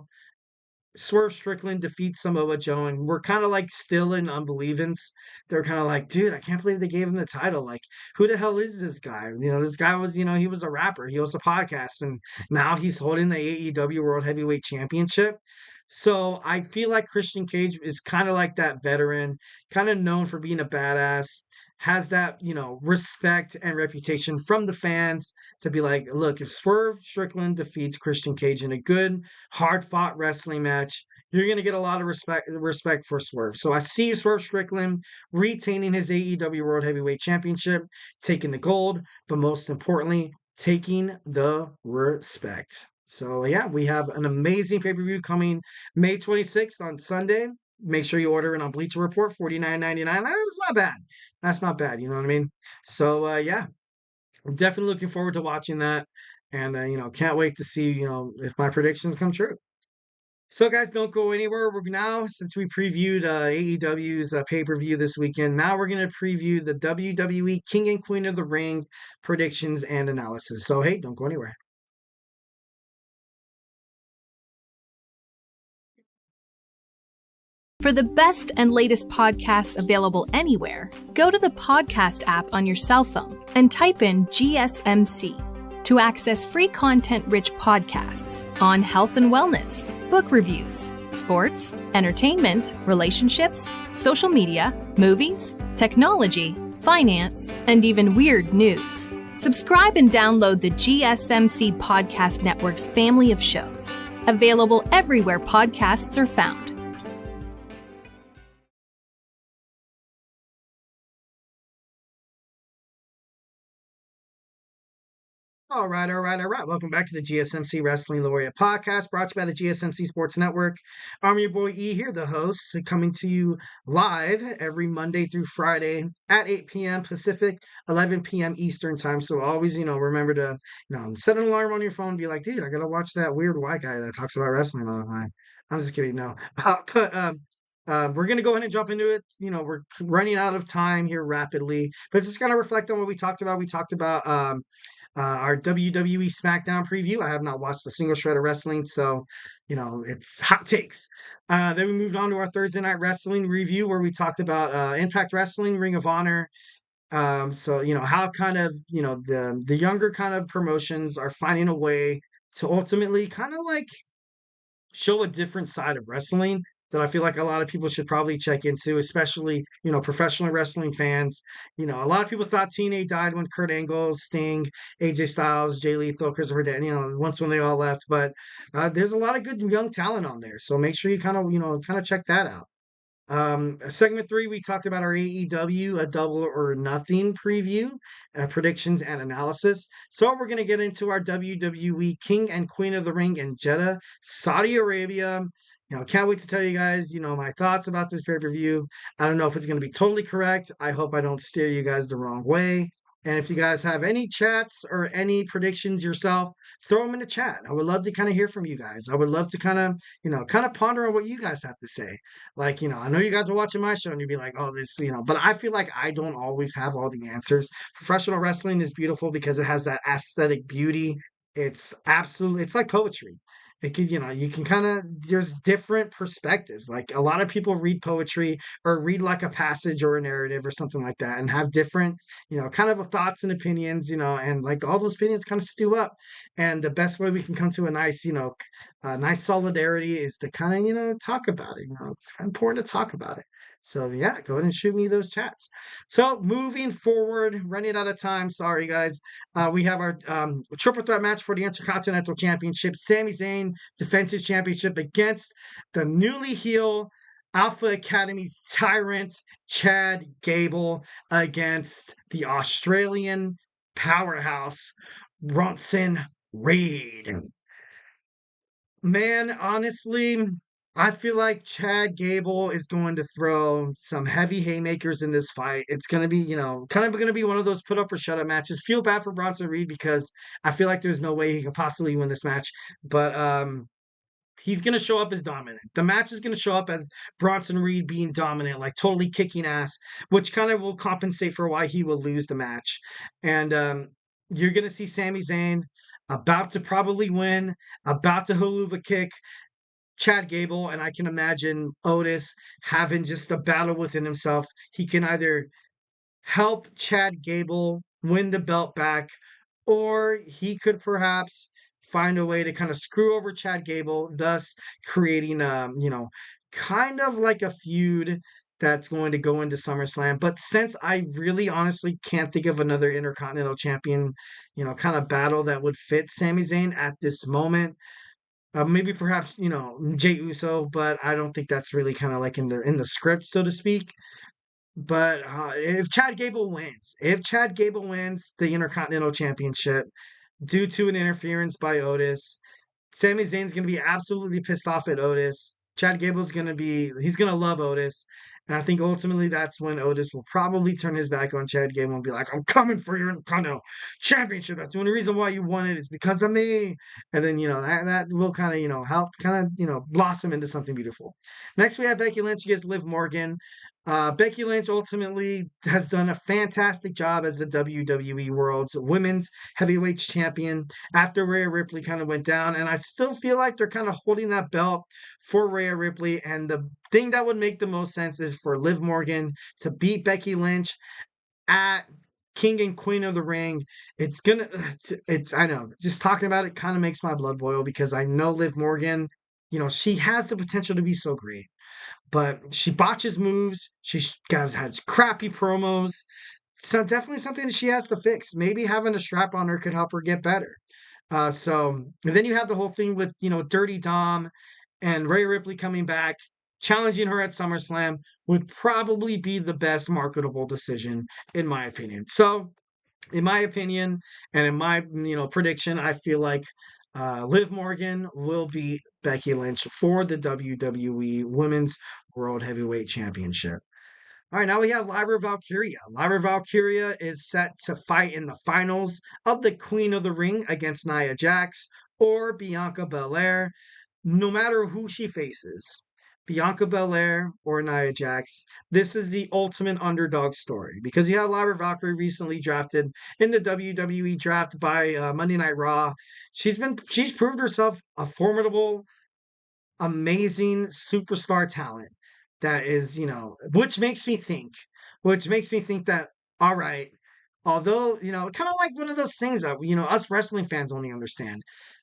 Swerve Strickland defeat Samoa Joe, and we're kind of like still in unbelievance. They're kind of like, dude, I can't believe they gave him the title. Like, who the hell is this guy? This guy was, he was a rapper, he hosts a podcast, and now he's holding the AEW World Heavyweight Championship. So I feel like Christian Cage is kind of like that veteran, kind of known for being a badass, has that, respect and reputation from the fans to be like, look, if Swerve Strickland defeats Christian Cage in a good, hard-fought wrestling match, you're going to get a lot of respect for Swerve. So I see Swerve Strickland retaining his AEW World Heavyweight Championship, taking the gold, but most importantly, taking the respect. So yeah, we have an amazing pay-per-view coming May 26th on Sunday. Make sure you order it on Bleacher Report, $49.99. That's not bad. That's not bad. You know what I mean? So yeah, I'm definitely looking forward to watching that, and can't wait to see if my predictions come true. So guys, don't go anywhere. We're now, since we previewed AEW's pay-per-view this weekend, now we're going to preview the WWE King and Queen of the Ring predictions and analysis. So hey, don't go anywhere. For the best and latest podcasts available anywhere, go to the podcast app on your cell phone and type in GSMC to access free content-rich podcasts on health and wellness, book reviews, sports, entertainment, relationships, social media, movies, technology, finance, and even weird news. Subscribe and download the GSMC Podcast Network's family of shows, available everywhere podcasts are found. All right. Welcome back to the GSMC Wrestling Laureate Podcast, brought to you by the GSMC Sports Network. I'm your boy E here, the host, coming to you live every Monday through Friday at 8 p.m. Pacific, 11 p.m. Eastern time. So always, remember to, set an alarm on your phone and be like, dude, I got to watch that weird white guy that talks about wrestling all the time. I'm just kidding. No. We're going to go ahead and jump into it. We're running out of time here rapidly, but just kind of reflect on what we talked about. We talked about our WWE Smackdown preview. I have not watched a single shred of wrestling, so it's hot takes. Then we moved on to our Thursday Night Wrestling review, where we talked about Impact Wrestling, Ring of Honor. So how kind of the younger kind of promotions are finding a way to ultimately kind of like show a different side of wrestling that I feel like a lot of people should probably check into, especially, professional wrestling fans. A lot of people thought TNA died when Kurt Angle, Sting, AJ Styles, Jay Lethal, Christopher Daniels, once when they all left. But there's a lot of good young talent on there. So make sure you kind of check that out. Segment 3, we talked about our AEW, a Double or Nothing preview, predictions and analysis. So we're going to get into our WWE King and Queen of the Ring in Jeddah, Saudi Arabia. Can't wait to tell you guys, my thoughts about this pay-per-view. I don't know if it's going to be totally correct. I hope I don't steer you guys the wrong way. And if you guys have any chats or any predictions yourself, throw them in the chat. I would love to kind of hear from you guys. I would love to kind of ponder on what you guys have to say. Like, I know you guys are watching my show and you'd be like, oh, this, but I feel like I don't always have all the answers. Professional wrestling is beautiful because it has that aesthetic beauty. It's like poetry. It can, you can there's different perspectives. Like a lot of people read poetry or read like a passage or a narrative or something like that and have different, kind of thoughts and opinions, and like all those opinions kind of stew up. And the best way we can come to a nice, nice solidarity is to kind of, talk about it. It's important to talk about it. So yeah, go ahead and shoot me those chats. So moving forward, running out of time. Sorry guys. We have our triple threat match for the Intercontinental Championship. Sami Zayn defends his championship against the newly heel Alpha Academy's tyrant Chad Gable against the Australian powerhouse Bronson Reed. Man, honestly, I feel like Chad Gable is going to throw some heavy haymakers in this fight. It's going to be, kind of going to be one of those put up or shut up matches. Feel bad for Bronson Reed because I feel like there's no way he could possibly win this match. But he's going to show up as dominant. The match is going to show up as Bronson Reed being dominant, like totally kicking ass, which kind of will compensate for why he will lose the match. And you're going to see Sami Zayn about to probably win, about to haluva kick Chad Gable, and I can imagine Otis having just a battle within himself. He can either help Chad Gable win the belt back, or he could perhaps find a way to kind of screw over Chad Gable, thus creating kind of like a feud that's going to go into SummerSlam. But since I really honestly can't think of another Intercontinental Champion, kind of battle that would fit Sami Zayn at this moment, maybe perhaps Jey Uso, but I don't think that's really kind of like in the script, so to speak. But if Chad Gable wins the Intercontinental Championship due to an interference by Otis, Sami Zayn's going to be absolutely pissed off at Otis. Chad Gable's he's going to love Otis. And I think ultimately that's when Otis will probably turn his back on Chad Gable and be like, I'm coming for your Intercontinental Championship. That's the only reason why you won it is because of me. And then, that will kind of, help blossom into something beautiful. Next, we have Becky Lynch against Liv Morgan. Becky Lynch ultimately has done a fantastic job as the WWE World's Women's Heavyweight Champion after Rhea Ripley kind of went down. And I still feel like they're kind of holding that belt for Rhea Ripley. And the thing that would make the most sense is for Liv Morgan to beat Becky Lynch at King and Queen of the Ring. I know, just talking about it kind of makes my blood boil because I know Liv Morgan, she has the potential to be so great. But she botches moves. She has crappy promos. So definitely something that she has to fix. Maybe having a strap on her could help her get better. And then you have the whole thing with, Dirty Dom and Rhea Ripley coming back, challenging her at SummerSlam would probably be the best marketable decision, in my opinion. So, in my opinion, and in my, prediction, I feel like Liv Morgan will beat Becky Lynch for the WWE Women's World Heavyweight Championship. All right, now we have Lyra Valkyria. Lyra Valkyria is set to fight in the finals of the Queen of the Ring against Nia Jax or Bianca Belair, no matter who she faces. Bianca Belair or Nia Jax, this is the ultimate underdog story because you have Lyra Valkyrie recently drafted in the WWE draft by Monday Night Raw. She's proved herself a formidable, amazing superstar talent that is, which makes me think that, all right, although, kind of like one of those things that, us wrestling fans only understand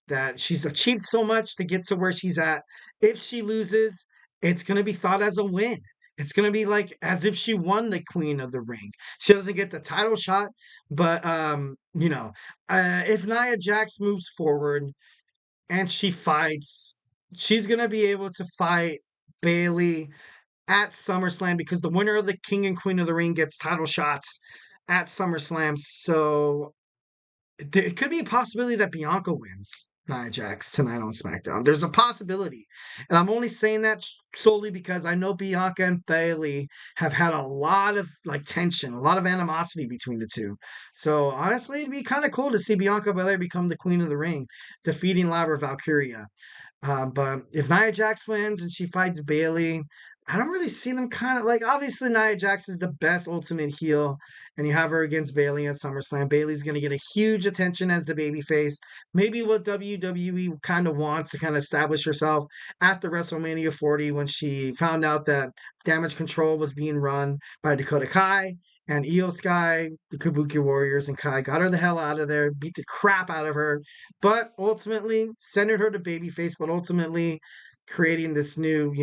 that she's achieved so much to get to where she's at. If she loses, it's going to be thought as a win. It's going to be like as if she won the Queen of the Ring. She doesn't get the title shot, but, if Nia Jax moves forward and she fights, she's going to be able to fight Bayley at SummerSlam because the winner of the King and Queen of the Ring gets title shots at SummerSlam. So it could be a possibility that Bianca wins Nia Jax tonight on SmackDown. There's a possibility. And I'm only saying that solely because I know Bianca and Bayley have had a lot of tension, a lot of animosity between the two. So honestly, it'd be kind of cool to see Bianca Belair become the Queen of the Ring, defeating Lyra Valkyria. But if Nia Jax wins and she fights Bayley, I don't really see them kind of obviously Nia Jax is the best ultimate heel, and you have her against Bayley at SummerSlam. Bayley's going to get a huge attention as the babyface. Maybe what WWE kind of wants to kind of establish herself after WrestleMania 40 when she found out that Damage Control was being run by Dakota Kai and Io Sky, the Kabuki Warriors, and Kai got her the hell out of there, beat the crap out of her, but ultimately centered her to babyface, but ultimately creating this new,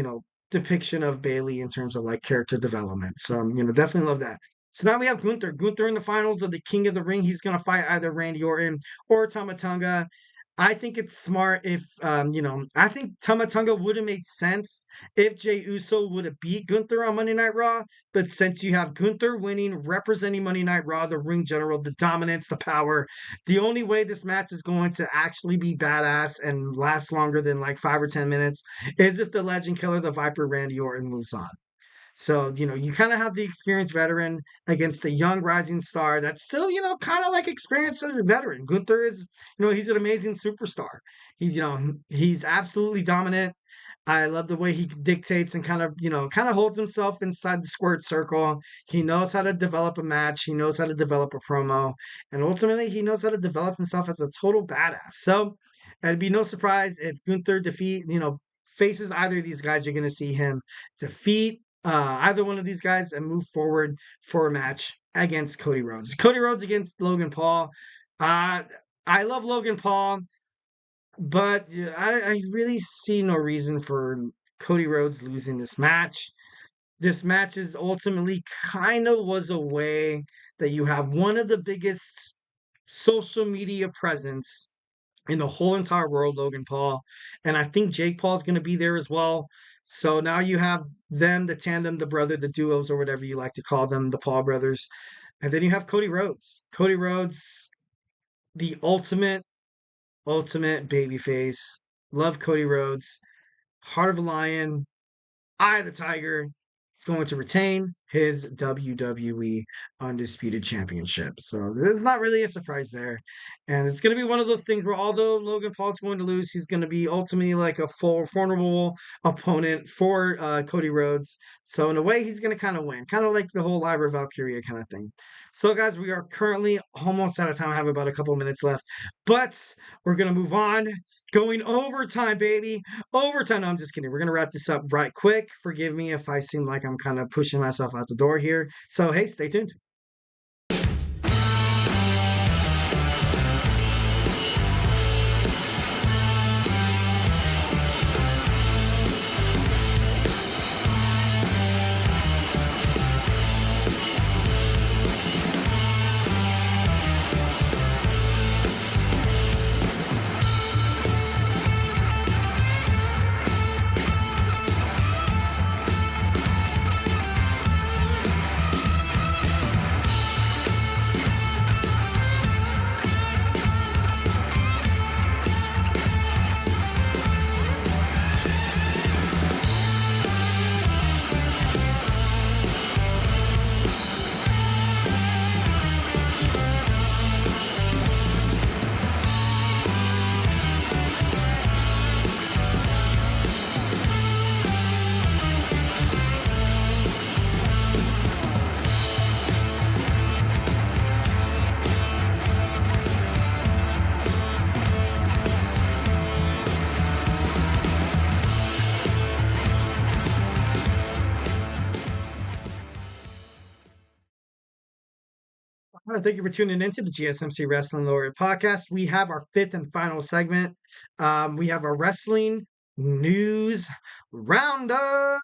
depiction of Bayley in terms of character development. So, definitely love that. So now we have Gunther. Gunther in the finals of the King of the Ring. He's going to fight either Randy Orton or Tama Tonga. I think it's smart if, I think Tama Tonga would have made sense if Jey Uso would have beat Gunther on Monday Night Raw. But since you have Gunther winning, representing Monday Night Raw, the ring general, the dominance, the power, the only way this match is going to actually be badass and last longer than 5 or 10 minutes is if the legend killer, the Viper Randy Orton, moves on. So, you kind of have the experienced veteran against the young rising star that's still, kind of experienced as a veteran. Gunther is, he's an amazing superstar. He's absolutely dominant. I love the way he dictates and kind of holds himself inside the squared circle. He knows how to develop a match. He knows how to develop a promo. And ultimately, he knows how to develop himself as a total badass. So it'd be no surprise if Gunther faces either of these guys. You're going to see him defeat either one of these guys and move forward for a match against Cody Rhodes. Cody Rhodes against Logan Paul. I love Logan Paul, but I really see no reason for Cody Rhodes losing this match. This match is ultimately kind of was a way that you have one of the biggest social media presence in the whole entire world, Logan Paul. And I think Jake Paul's going to be there as well. So now you have them, the tandem, the brother, the duos, or whatever you like to call them, the Paul brothers. And then you have Cody Rhodes. Cody Rhodes, the ultimate babyface. Love Cody Rhodes. Heart of a lion. Eye of the tiger. He's going to retain his WWE Undisputed Championship. So there's not really a surprise there. And it's going to be one of those things where although Logan Paul's going to lose, he's going to be ultimately a formidable opponent for Cody Rhodes. So in a way, he's going to kind of win. Kind of like the whole Lyra Valkyria kind of thing. So guys, we are currently almost out of time. I have about a couple minutes left. But we're going to move on. Going overtime, baby. Overtime. No, I'm just kidding. We're going to wrap this up right quick. Forgive me if I seem like I'm kind of pushing myself out the door here. So, hey, stay tuned. All right, thank you for tuning into the GSMC Wrestling Laureate Podcast. We have our fifth and final segment. We have our wrestling news roundup,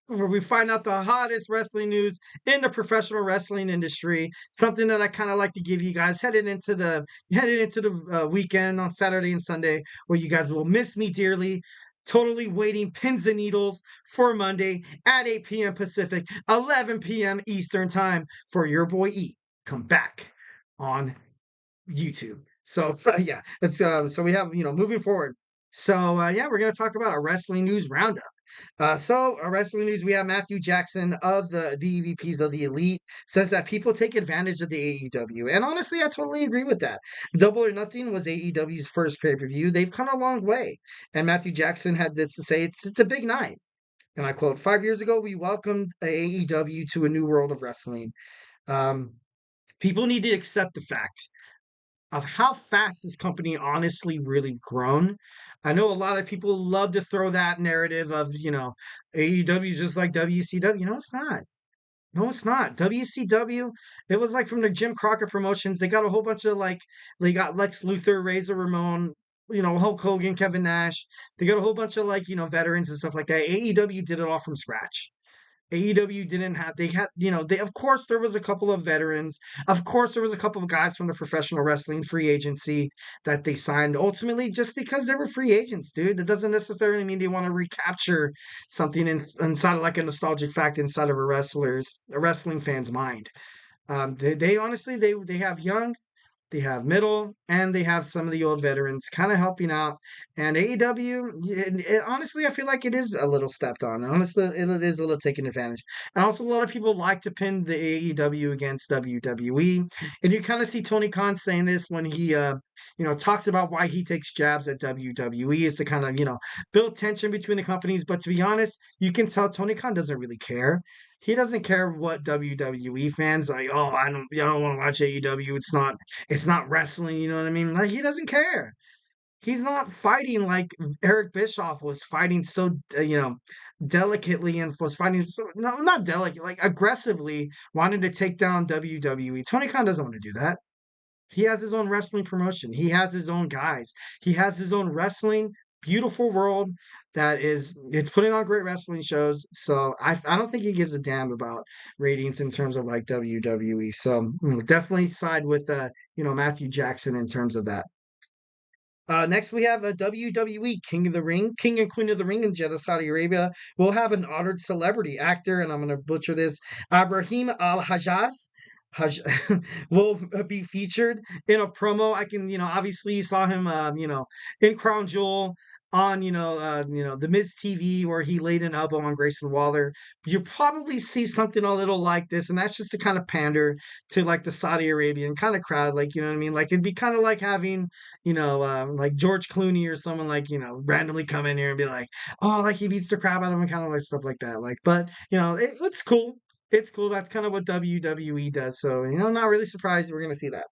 where we find out the hottest wrestling news in the professional wrestling industry. Something that I kind of like to give you guys headed into the weekend on Saturday and Sunday, where you guys will miss me dearly. totally waiting pins and needles for Monday at 8 p.m. Pacific, 11 p.m. Eastern Time for your boy E. Come back on YouTube. So yeah, it's so we have moving forward. So yeah, we're gonna talk about our wrestling news roundup. So our wrestling news, we have Matthew Jackson of the EVPs of the Elite says that people take advantage of the AEW, and honestly, I totally agree with that. Double or Nothing was AEW's first pay-per-view. They've come a long way, and Matthew Jackson had this to say: "It's a big night." And I quote: "5 years ago, we welcomed AEW to a new world of wrestling. Um, People need to accept the fact of how fast this company honestly really grown. I know a lot of people love to throw that narrative of, AEW is just like WCW. No, it's not. No, it's not. WCW, it was like from the Jim Crockett promotions. They got a whole bunch of they got Lex Luthor, Razor Ramon, Hulk Hogan, Kevin Nash. They got a whole bunch of veterans and stuff like that. AEW did it all from scratch. AEW didn't have, they had, of course, there was a couple of veterans. Of course, there was a couple of guys from the professional wrestling free agency that they signed ultimately just because they were free agents, dude. That doesn't necessarily mean they want to recapture something inside of a nostalgic fact inside of a wrestling fan's mind. They honestly, they have young, they have middle, and they have some of the old veterans kind of helping out. And AEW, honestly, I feel like it is a little stepped on. Honestly, it is a little taken advantage. And also, a lot of people like to pin the AEW against WWE. And you kind of see Tony Khan saying this when he, talks about why he takes jabs at WWE is to kind of, build tension between the companies. But to be honest, you can tell Tony Khan doesn't really care. He doesn't care what WWE fans like. Oh, I don't want to watch AEW. It's not wrestling. You know what I mean? Like he doesn't care. He's not fighting like Eric Bischoff was fighting so delicately and was fighting so no, not delicate, like aggressively wanting to take down WWE. Tony Khan doesn't want to do that. He has his own wrestling promotion. He has his own guys. He has his own wrestling, beautiful world it's putting on great wrestling shows. So I don't think he gives a damn about ratings in terms of like WWE. So definitely side with Matthew Jackson in terms of that. Next, we have a WWE King of the Ring, King and Queen of the Ring in Jeddah, Saudi Arabia. We'll have an honored celebrity actor, and I'm going to butcher this, Ibrahim Al-Hajjaz. Will be featured in a promo. I can, obviously you saw him, in Crown Jewel on, the Miz TV where he laid an elbow on Grayson Waller. You probably see something a little like this, and that's just to kind of pander to like the Saudi Arabian kind of crowd, like you know what I mean. Like it'd be kind of like having, like George Clooney or someone like randomly come in here and be like, oh, like he beats the crap out of him, kind of like stuff like that. Like, but it's cool. It's cool. That's kind of what WWE does. So, not really surprised we're going to see that.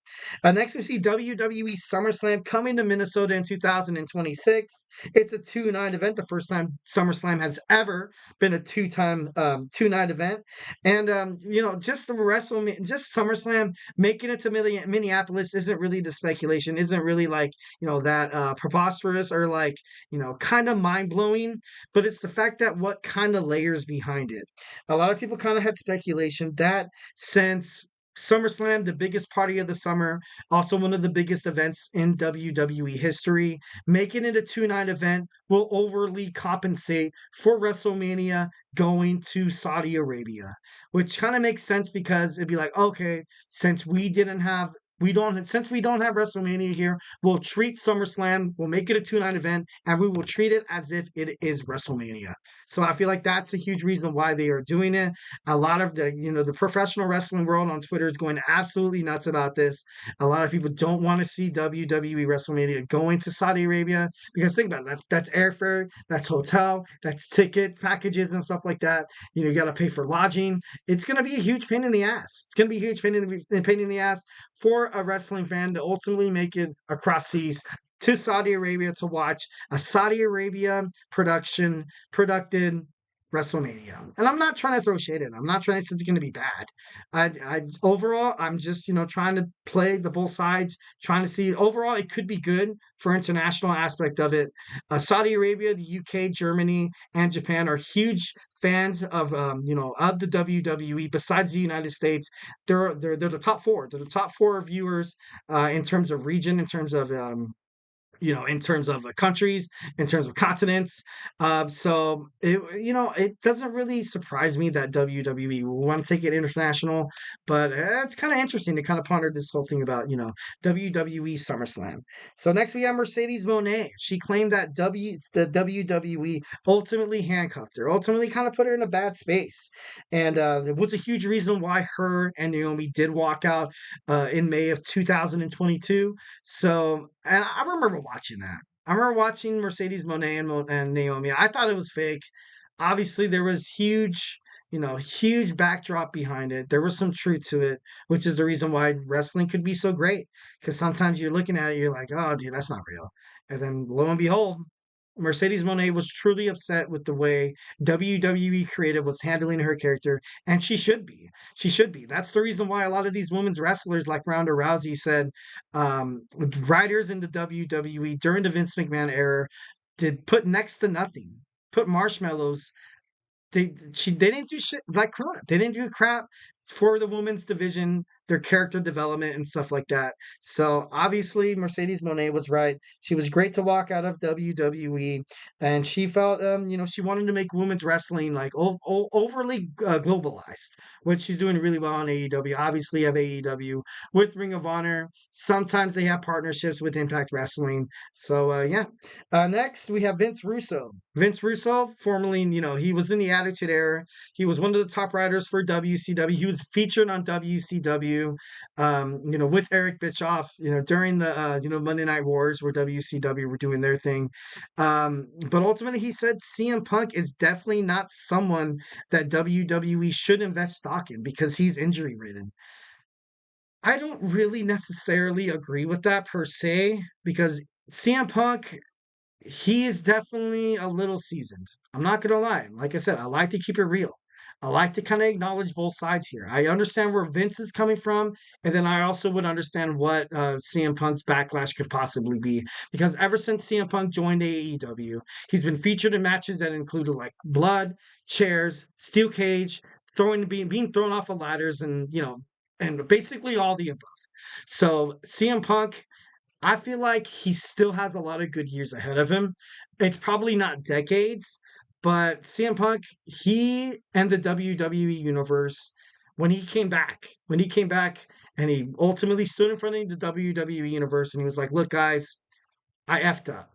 Next, we see WWE SummerSlam coming to Minnesota in 2026. It's a two-night event. The first time SummerSlam has ever been a two-night event. And, just the just SummerSlam making it to Minneapolis isn't really the speculation, isn't really like, that preposterous or like, kind of mind-blowing. But it's the fact that what kind of layers behind it. A lot of people kind of had speculation that since SummerSlam, the biggest party of the summer, also one of the biggest events in WWE history, making it a two-night event will overly compensate for WrestleMania going to Saudi Arabia, which kind of makes sense because it'd be like, okay, since we don't have WrestleMania here, we'll treat SummerSlam, we'll make it a two-night event, and we will treat it as if it is WrestleMania. So I feel like that's a huge reason why they are doing it. A lot of the professional wrestling world on Twitter is going absolutely nuts about this. A lot of people don't want to see WWE WrestleMania going to Saudi Arabia because think about it, that's airfare, that's hotel, that's tickets, packages, and stuff like that. You got to pay for lodging. It's going to be a huge pain in the ass. It's going to be a huge pain in the ass for a wrestling fan to ultimately make it across seas to Saudi Arabia to watch a Saudi Arabia producted WrestleMania. And I'm not trying to throw shade in. I'm not trying to say it's going to be bad. Overall, I'm just, trying to play the both sides, trying to see overall it could be good for international aspect of it. Saudi Arabia, the UK, Germany, and Japan are huge fans of of the WWE. Besides the United States, they're the top four. They're the top four viewers in terms of region, in terms of in terms of countries, in terms of continents. So it doesn't really surprise me that WWE will want to take it international, but it's kind of interesting to kind of ponder this whole thing about, WWE SummerSlam. So next we have Mercedes Moné. She claimed that the WWE ultimately handcuffed her, ultimately kind of put her in a bad space. And it was a huge reason why her and Naomi did walk out in May of 2022. So, and I remember watching that. I remember watching Mercedes Moné and Naomi. I thought it was fake. Obviously, there was huge backdrop behind it. There was some truth to it, which is the reason why wrestling could be so great. Because sometimes you're looking at it, you're like, oh, dude, that's not real. And then lo and behold, Mercedes Moné was truly upset with the way WWE Creative was handling her character, and she should be. She should be. That's the reason why a lot of these women's wrestlers, like Ronda Rousey, said writers in the WWE during the Vince McMahon era did put next to nothing, put marshmallows. They didn't do shit like crap. They didn't do crap for the women's division, their character development and stuff like that. So obviously Mercedes Moné was right. She was great to walk out of WWE, and she felt she wanted to make women's wrestling like overly globalized, which she's doing really well on AEW. Obviously, you have AEW with Ring of Honor. Sometimes they have partnerships with Impact Wrestling. So yeah. Next we have Vince Russo. Vince Russo, formerly, he was in the Attitude Era. He was one of the top writers for WCW. He was featured on WCW, with Eric Bischoff, during the, Monday Night Wars where WCW were doing their thing. But ultimately, he said CM Punk is definitely not someone that WWE should invest stock in because he's injury ridden. I don't really necessarily agree with that per se because CM Punk, he is definitely a little seasoned. I'm not gonna lie. Like I said, I like to keep it real. I like to kind of acknowledge both sides here. I understand where Vince is coming from, and then I also would understand what CM Punk's backlash could possibly be. Because ever since CM Punk joined AEW, he's been featured in matches that included like blood, chairs, steel cage, being thrown off of ladders, and basically all the above. So CM Punk, I feel like he still has a lot of good years ahead of him. It's probably not decades, but CM Punk, he and the WWE universe, when he came back and he ultimately stood in front of the WWE universe and he was like, look, guys, I effed up.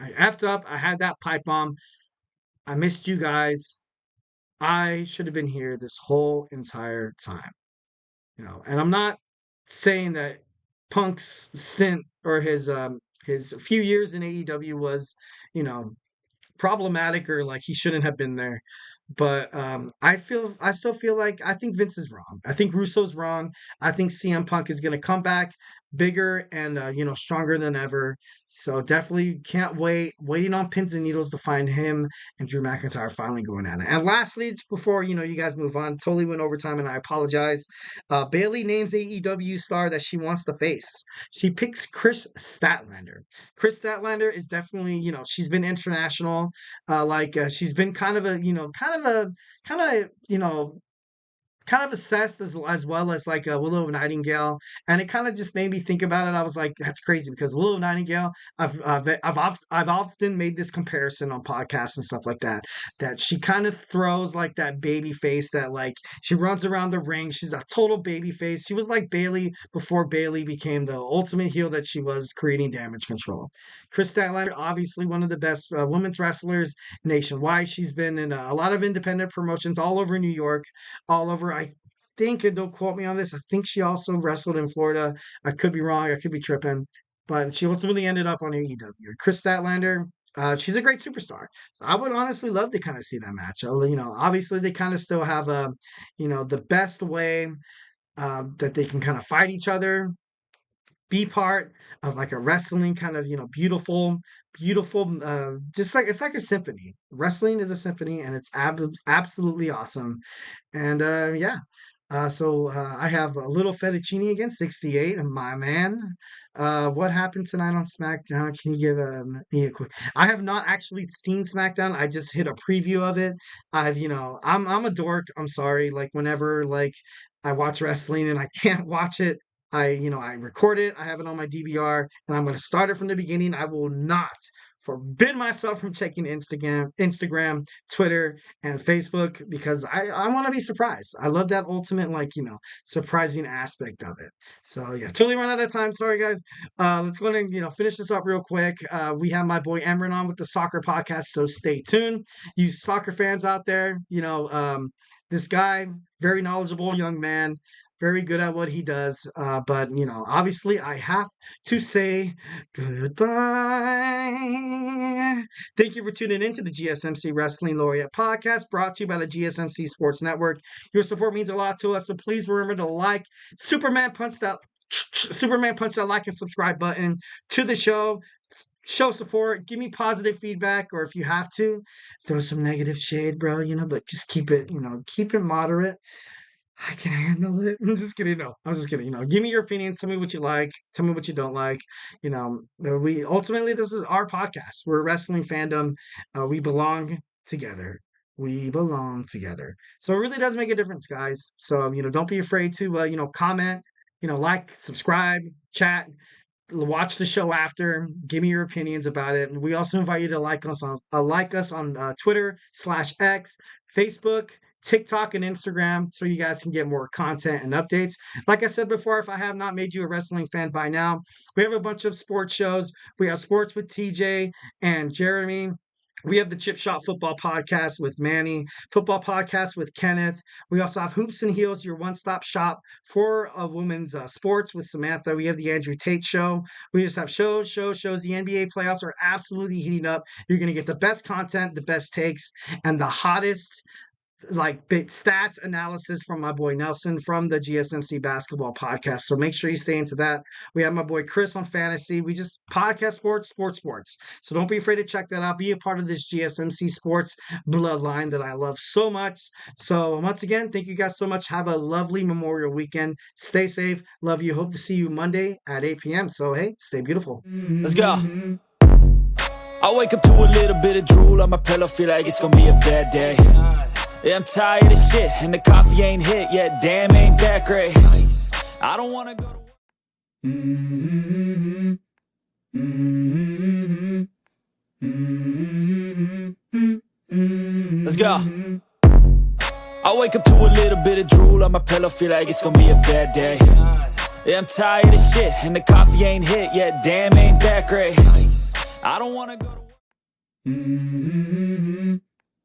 I effed up. I had that pipe bomb. I missed you guys. I should have been here this whole entire time. And I'm not saying that Punk's stint or his few years in AEW was, you know, problematic or like he shouldn't have been there. But I still feel like I think Vince is wrong. I think Russo's wrong. I think CM Punk is going to come back bigger and stronger than ever. So definitely can't wait. Waiting on pins and needles to find him and Drew McIntyre finally going at it. And lastly, before you guys move on, totally went overtime and I apologize. Bayley names AEW star that she wants to face. She picks Chris Statlander. Chris Statlander is definitely she's been international. She's been kind of assessed as well as like a Willow Nightingale, and it kind of just made me think about it. I was like, that's crazy because Willow Nightingale, I've often made this comparison on podcasts and stuff like that. That she kind of throws like that baby face that like she runs around the ring. She's a total baby face. She was like Bayley before Bayley became the ultimate heel that she was, creating Damage Control. Chris Statlander, obviously one of the best women's wrestlers nationwide. She's been in a lot of independent promotions all over New York, all over. I think, and don't quote me on this, I think she also wrestled in Florida. I could be wrong. I could be tripping. But she ultimately ended up on AEW. Chris Statlander, she's a great superstar. So I would honestly love to kind of see that match. Obviously they kind of still have the best way that they can kind of fight each other, be part of like a wrestling kind of beautiful just like it's like a symphony. Wrestling is a symphony and it's absolutely awesome. And yeah. So I have a little fettuccine against 68, and my man. What happened tonight on SmackDown? Can you give me a quick? I have not actually seen SmackDown. I just hit a preview of it. I'm a dork. I'm sorry. Like whenever like I watch wrestling and I can't watch it I record it, I have it on my DVR, and I'm going to start it from the beginning. I will not forbid myself from checking Instagram, Twitter, and Facebook because I want to be surprised. I love that ultimate, surprising aspect of it. So yeah, totally run out of time. Sorry guys. Let's go ahead and, finish this up real quick. We have my boy Emran on with the soccer podcast, so stay tuned. You soccer fans out there, this guy, very knowledgeable young man, very good at what he does. But, obviously I have to say goodbye. Thank you for tuning in to the GSMC Wrestling Laureate Podcast, brought to you by the GSMC Sports Network. Your support means a lot to us, so please remember to like, Superman punch that like and subscribe button to the show. Show support, give me positive feedback, or if you have to, throw some negative shade, bro, but just keep it moderate. I can handle it. I'm just kidding. No, I'm just kidding. Give me your opinions. Tell me what you like. Tell me what you don't like. This is our podcast. We're a wrestling fandom. We belong together. We belong together. So it really does make a difference, guys. So, don't be afraid to, comment, like, subscribe, chat, watch the show after, give me your opinions about it. And we also invite you to like us on Twitter /X, Facebook, TikTok, and Instagram, so you guys can get more content and updates. Like I said before, if I have not made you a wrestling fan by now, we have a bunch of sports shows. We have Sports with TJ and Jeremy. We have the Chip Shot Football Podcast with Manny, Football Podcast with Kenneth. We also have Hoops and Heels, your one-stop shop for women's sports with Samantha. We have the Andrew Tate Show. We just have shows. The NBA playoffs are absolutely heating up. You're going to get the best content, the best takes, and the hottest big stats analysis from my boy Nelson from the GSMC Basketball Podcast. So make sure you stay into that. We have my boy Chris on fantasy. We just podcast sports. So don't be afraid to check that out. Be a part of this GSMC Sports bloodline that I love so much. So once again, thank you guys so much. Have a lovely Memorial weekend. Stay safe. Love you. Hope to see you Monday at 8 p.m. So hey, stay beautiful. Let's go. I wake up to a little bit of drool on my pillow, feel like it's gonna be a bad day. Yeah, I'm tired of shit, and the coffee ain't hit yet. Damn, ain't that great. I don't wanna go to Let's go. I wake up to a little bit of drool on my pillow, feel like it's gonna be a bad day. Yeah, I'm tired of shit, and the coffee ain't hit yet. Damn, ain't that great. I don't wanna go to